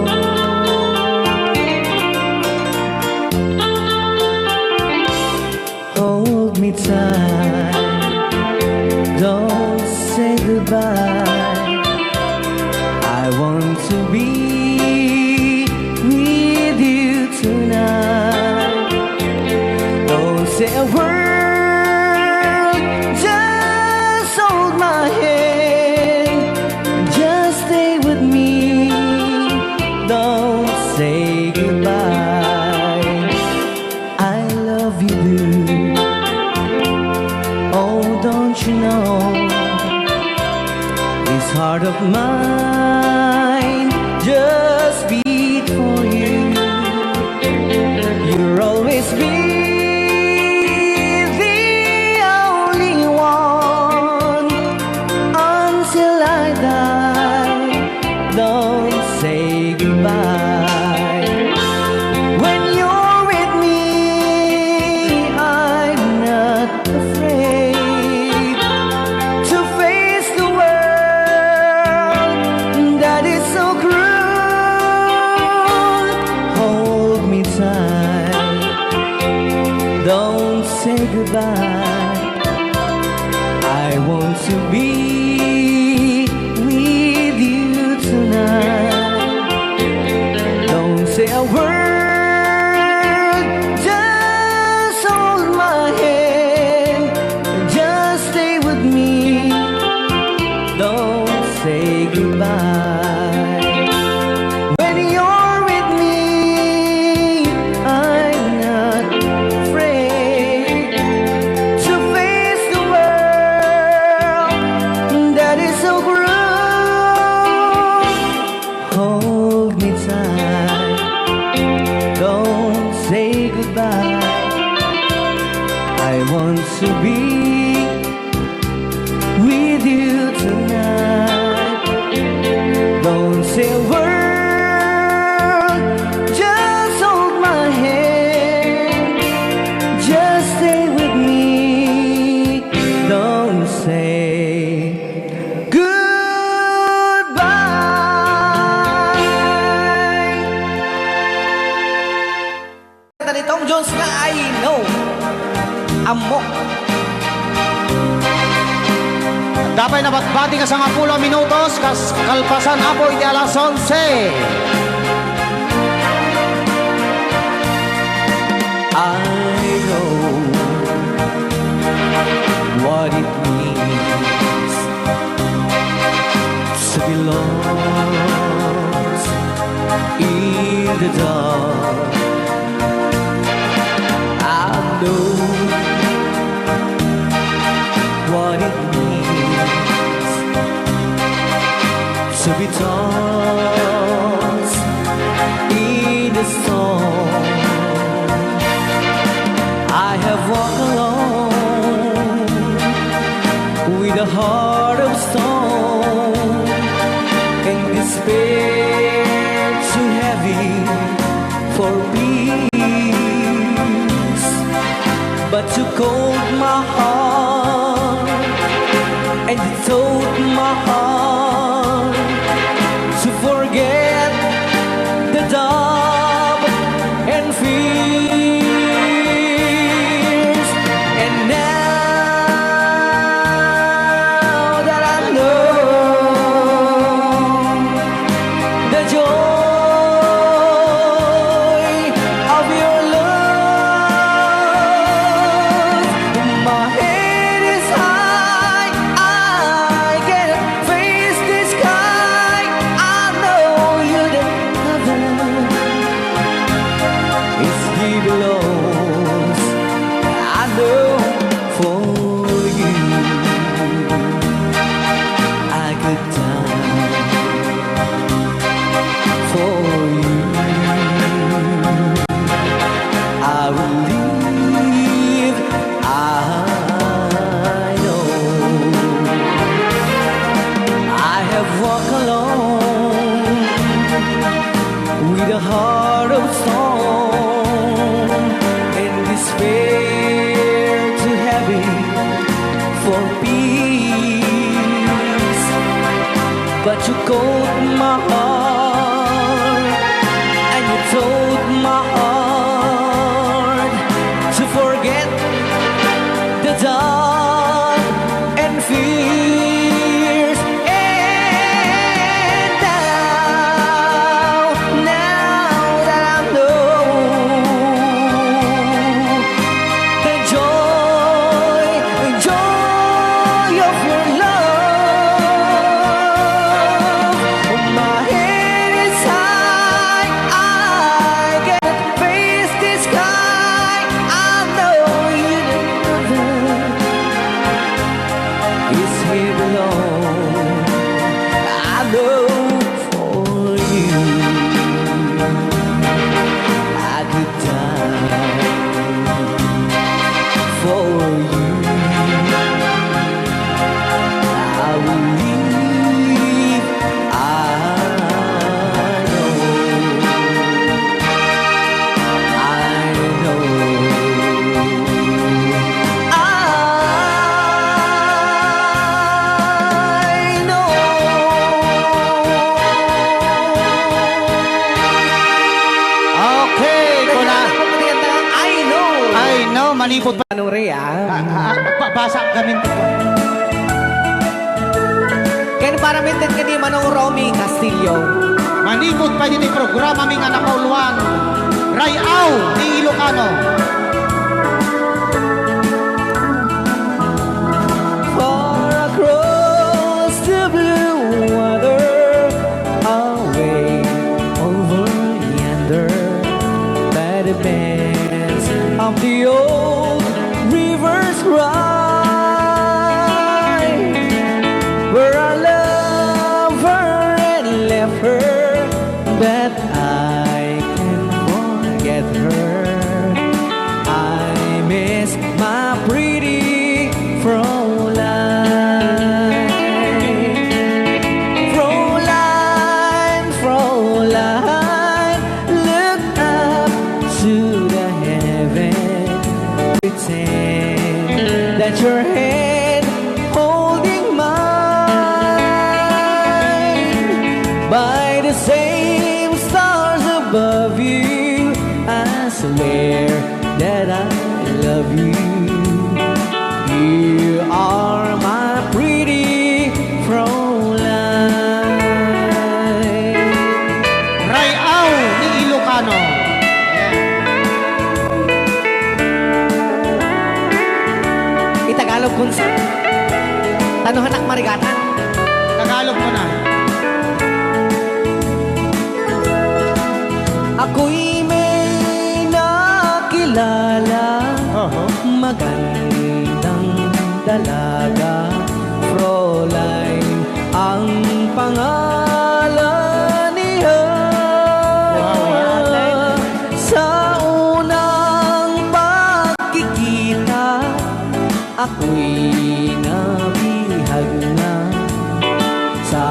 [SPEAKER 1] Hold me tight, don't say goodbye. I want to be with you tonight. Don't say a word, just hold my hand, just stay with me. Don't say goodbye. I love you, dude. Oh, don't you know, this heart of mine just beat for you. You'll always be the only one until I die. say goodbye. I want to be with you tonight. Don't say a word, just hold my hand, just stay with me. Don't say goodbye. When you're with me, I'm not afraid to face the world that is so cruel. Hold me tight, don't say goodbye. I want to be with you tonight. Don't say a word, just hold my hand, just stay with me. Don't say goodbye. Kanta ni Tom Jones na I Know. Amok.
[SPEAKER 2] Dapat nabatbati ka sa 10 minutos, kalpasan apoy di alas 11.
[SPEAKER 1] I know what it means to be lost in the dark. I know what it means to be tossed in the storm. I have walked alone with a heart of stone and despair too heavy for peace. But you cold my heart and you told my heart to forget the doubt and fears. And now that I know the joy of your love, my head is high, I can face the sky. I know you're the heaven is deep below. I know for you I could die for you. I will live. I know I have walked alone with a heart of stone and despair too heavy for peace. But you called my heart and you told my heart to forget the dark and fears. And now that I know the joy of your love,
[SPEAKER 2] manipot pa.
[SPEAKER 1] Ano rin
[SPEAKER 2] Basa ang gamin ko.
[SPEAKER 1] Kaya para mintin ka di Manong Romy Castillo.
[SPEAKER 2] Manipot pa dito programa mi nga napauluan. Rayaw ni Ilocano.
[SPEAKER 1] Far across the blue water, away over yonder, by the banks of the old rivers ride, where I love her and left her, but I can't forget her. I miss my pretty Fräulein. Fräulein, Fräulein, look up to the heaven. Pretend that your hand holding mine. By the same stars above you, I swear that I love you. You are my pretty Fräulein.
[SPEAKER 2] Rayaw ni Ilocano.
[SPEAKER 1] Itagalog kung sa Tanuhanak Marigatan.
[SPEAKER 2] Tagalog mo na.
[SPEAKER 1] Ako'y may nakilala, magandang dalaga, Fräulein ang pangalan niya. Sa unang pagkikita, ako'y nabihag na sa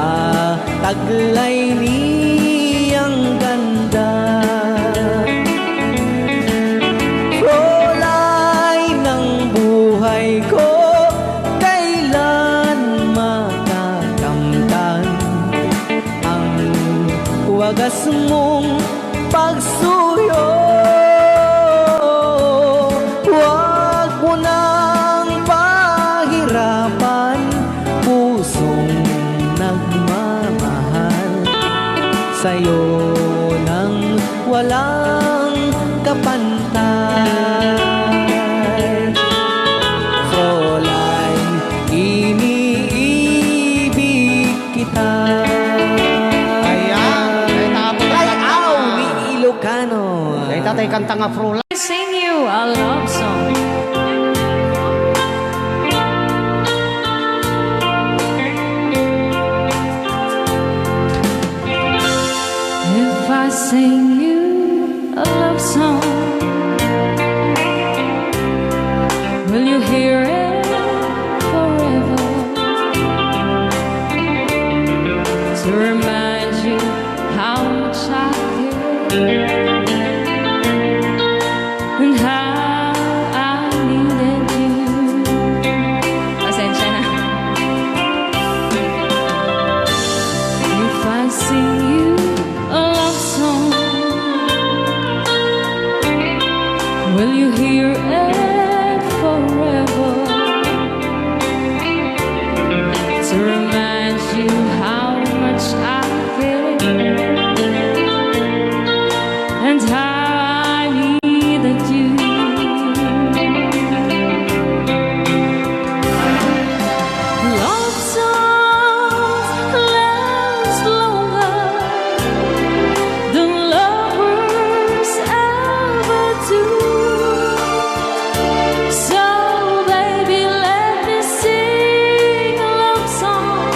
[SPEAKER 1] taglay niyang ganda. Fräulein ng buhay ko, kailan makakamtan ang wagas mong pagsuyo. Huwag mo nang pahirapan pusong nagmamahal sa'yo nang walang kapantay. Fräulein, iniibig kita.
[SPEAKER 2] Ayan.
[SPEAKER 1] Rayaw ni Ilocano.
[SPEAKER 2] Kaya tatay kanta nga Fräulein.
[SPEAKER 4] Sing you a love song. If I sing you a love song, will you hear it forever? To remind you how much I care and how I needed you. Pasensya na. If I sing you a love song, will you hear it forever? To remind you how much I care and how I needed you. Love songs last longer than lovers ever do. So baby, let me sing a love song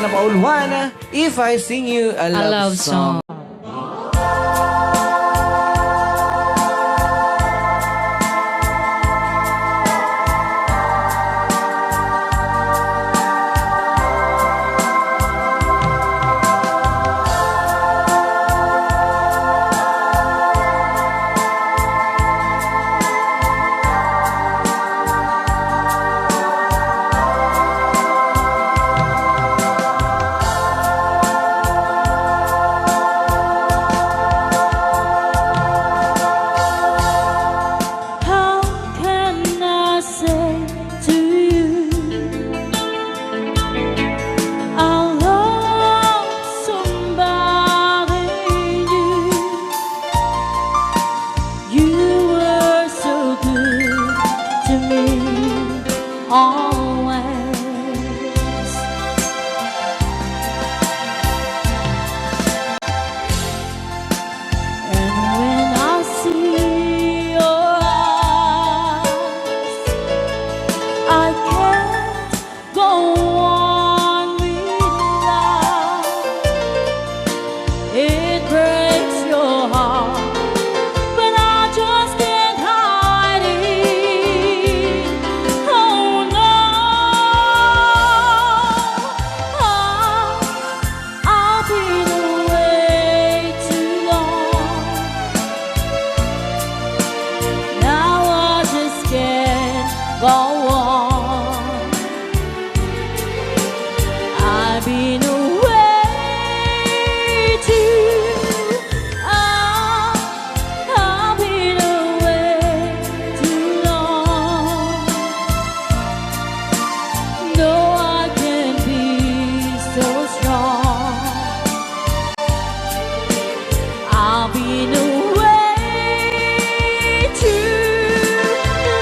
[SPEAKER 1] Sana Paul Juan, If I Sing You a Love Song.
[SPEAKER 4] How can I say to you I love somebody new? You were so good to me always. And when I see your eyes, I can't go on without. It breaks your heart, but I just can't hide it. Oh no, I've been away too long. Now I just can't go on. I've been away too. I've been away too long. No, I can't be so strong. I've been away too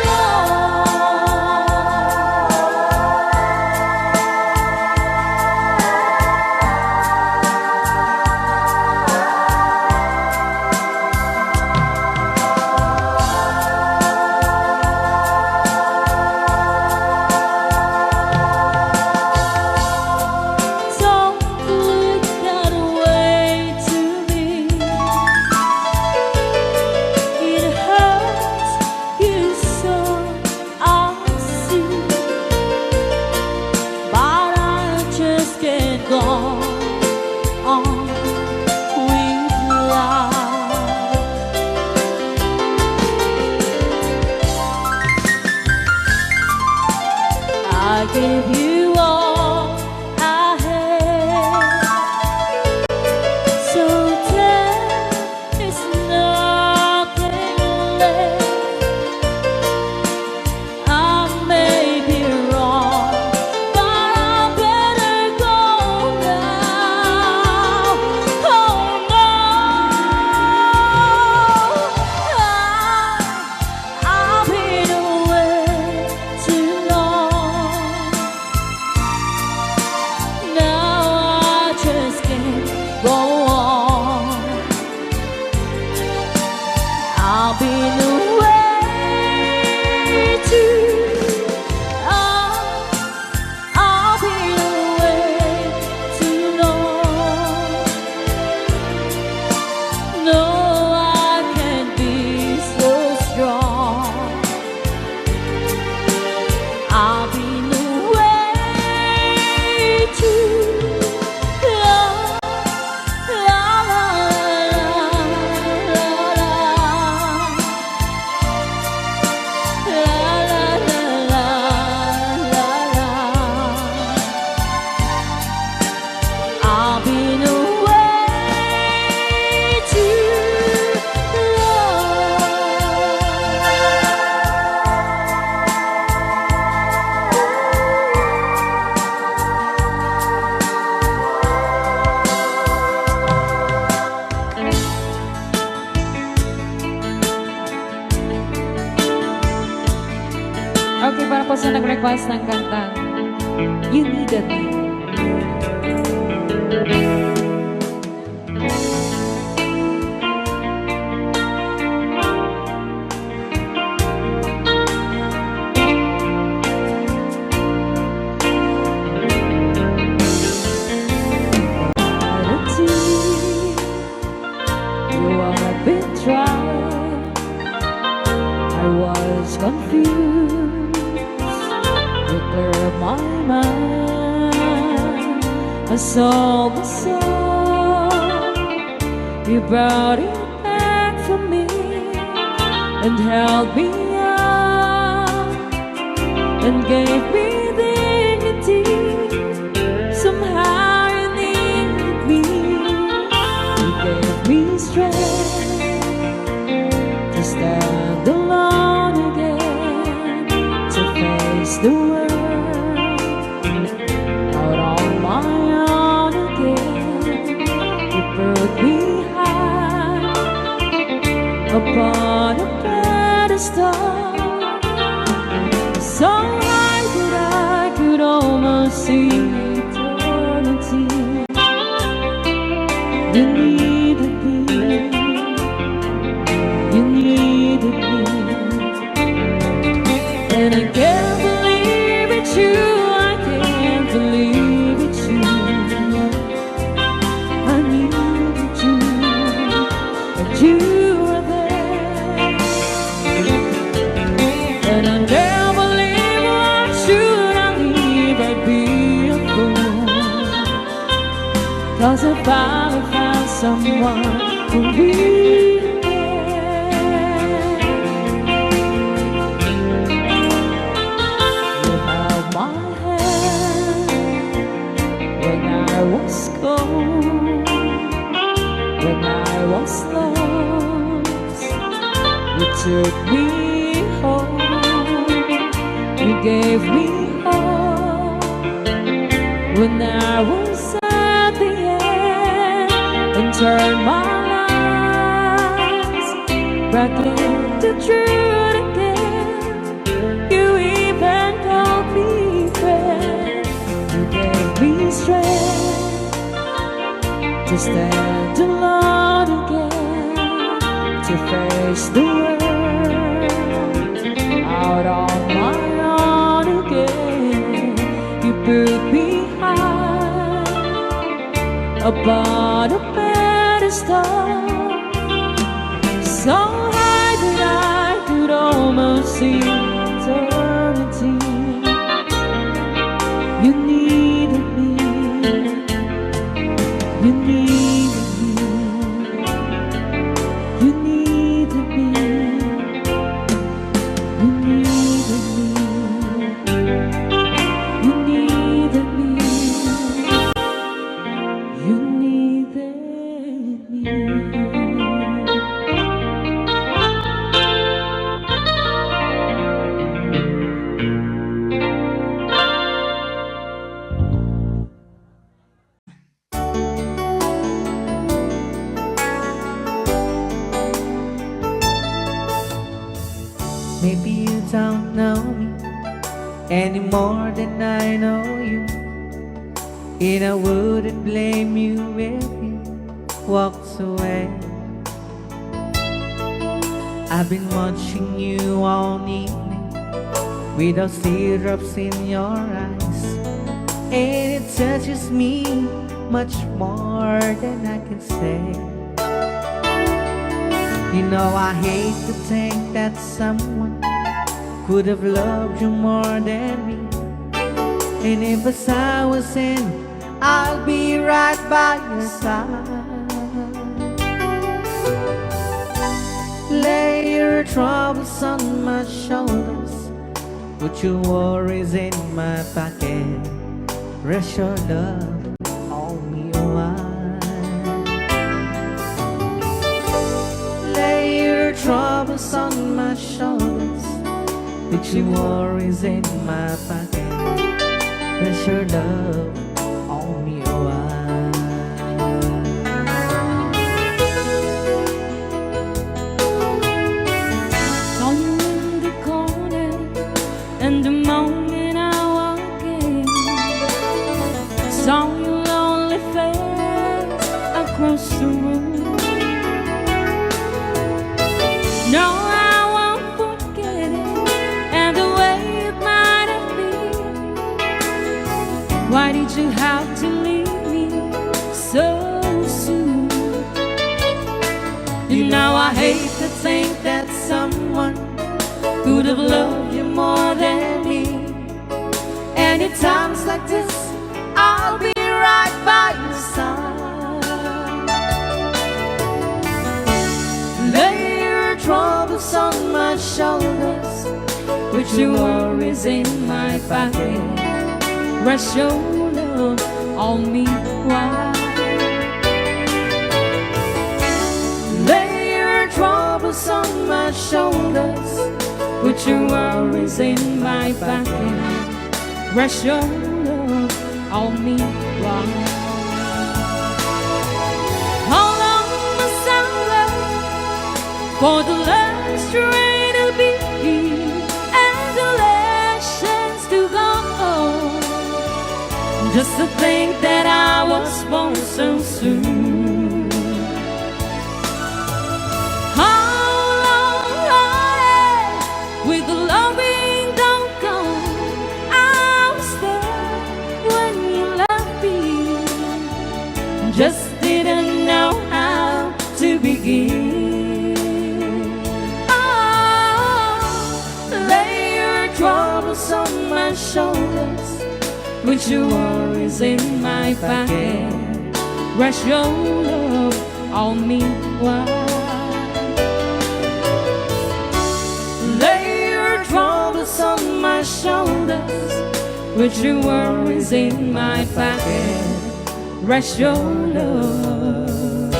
[SPEAKER 4] long. Don't look that way to me. It hurts you so, I see. But I just can't go on with life. I gave you all I had, so there is nothing left. I may be wrong, but I better go now. Oh no, I've been away too long. Now I just can't go on. I've been away too. I've been away too long. No, I can't be so strong. I've been away too long. La, la, la, la, la. La, la, la, la, la. I've been away too long.
[SPEAKER 3] Okay, para po sa nag-request ng kantang You Needed Me.
[SPEAKER 4] I was confused, you cleared my mind. I saw the sun, you brought it back for me and held me up and gave me dignity. Somehow you needed me. You gave me strength to stand alone again, to face the world out on my own again. You put me high upon a pedestal, so high that I could almost see eternity. You needed me, you needed me, and I can't believe it's you, I can't believe it's you. I needed you, and you were there, and I never believe why should I leave, I'd be a fool, 'cause I finally found someone who really cares. You held my hand when I was cold, when I was lost. You took me home, you gave me hope when I was at the end, and turned my lives back into truth again. You even called me friend. You gave me strength to stand alone again, to face the world out on my own again. You put me high upon a pedestal, so high that I could almost see eternity. You needed me, you needed me, you needed me, you needed me, you needed me, you needed me.
[SPEAKER 1] Maybe you don't know me any more than I know you, and I wouldn't blame you if you walked away. I've been watching you all evening with those teardrops in your eyes, and it touches me much more than I can say. You know I hate to think that someone could have loved you more than me, and if as I was in, I'll be right by your side. Lay your troubles on my shoulders, put your worries in my pocket, rest your love on me a while. Lay your troubles on my shoulders, put your worries in my pocket, rest your love on me a while.
[SPEAKER 4] Saw you in the corner, and the moment I walked in, saw your lonely face across the room. No, I won't forget it, and the way it might have been. Why did you have to leave? could have loved you more than me. And in times like this, I'll be right by your side. Lay your troubles on my shoulders, with your worries in my pocket. Rest your love on me while lay your troubles on my shoulders, with your worries in my pocket. Rest your love on me while. How long must I wait for the last train to be and the last chance to go? Just to think that I was born so soon. How long with the loving don't go? I was there when you left me, just didn't know how to begin. Oh, lay your troubles on my shoulders, with your worries in my pocket. Rest your love on me while lay your troubles on my shoulders, with your worries in my pocket. Rest your love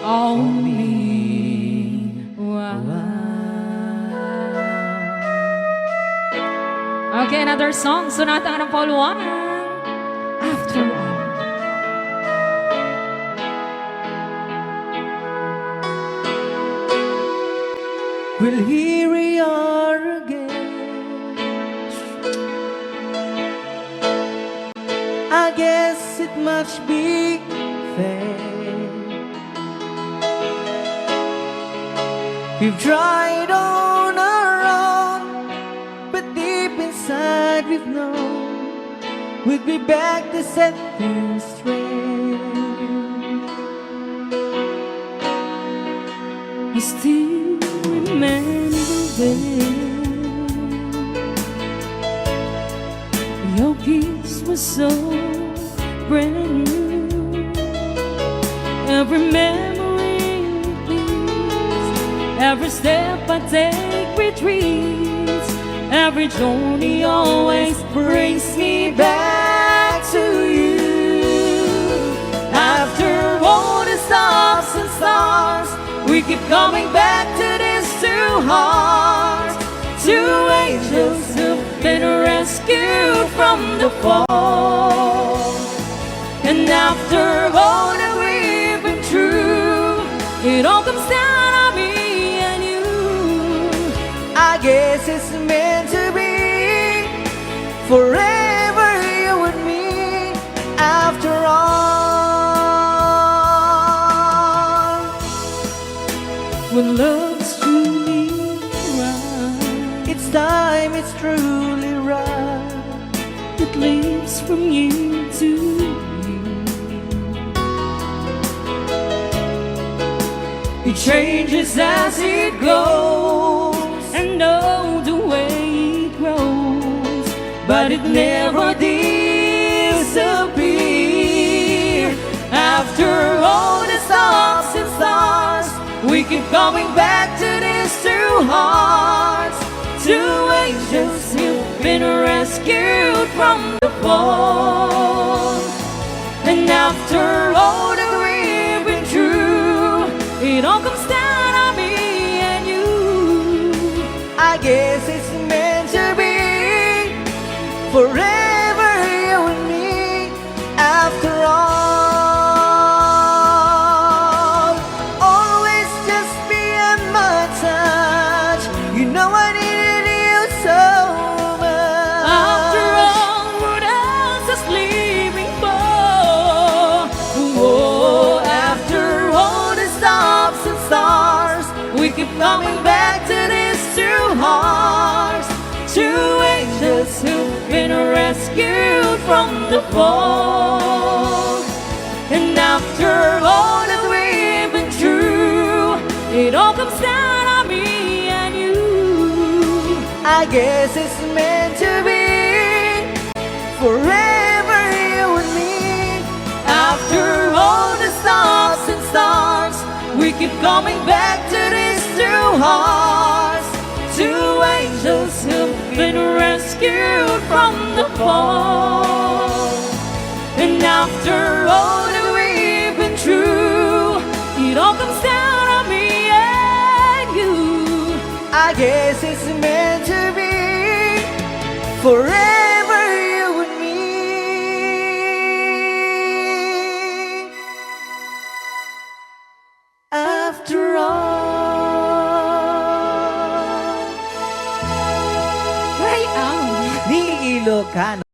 [SPEAKER 4] on me while. Okay, another song. Sonata ng Pauluanan. After all.
[SPEAKER 1] Well, here we are again. I guess it must be fair. We've tried on our own, but deep inside we've known we'd be back to set things straight.
[SPEAKER 4] I still remember when your kiss was so brand new. Every memory repeats, every step I take retreats, every journey always brings me back to you. After all the stops and stars, we keep coming back to these two hearts, two angels who've been rescued from the fall. And after all that we've been through, it all comes down to me and you.
[SPEAKER 1] I guess it's meant to be forever, you and me. After all,
[SPEAKER 4] when love's truly right,
[SPEAKER 1] it's time, it's truly right.
[SPEAKER 4] it leaves from you to you. It changes as it goes, and know the way it grows, but it never disappears. After all the stops and stars, we keep coming back to these two hearts, two angels who've been rescued from the fall. And after all that we've been through, it all comes down to me and you.
[SPEAKER 1] I guess it's meant to be forever, you and me. After all, always just beyond my touch. You know I needed you so much.
[SPEAKER 4] After all, what else is leaving for? Oh, after all the stops and stars, we keep coming back to these two hearts, two angels who've been rescued from the fall. And after all that we've been through, it all comes down to me and you.
[SPEAKER 1] I guess it's meant to be. Forever you and me. After all the stops and starts, we keep coming back to these two hearts. Two angels who've been rescued from the fall. And after all that we've been through, it all comes down on me and you. I guess it's meant to be. Forever you and me. After all.
[SPEAKER 3] Ay, ang.
[SPEAKER 1] Ni Ilocano.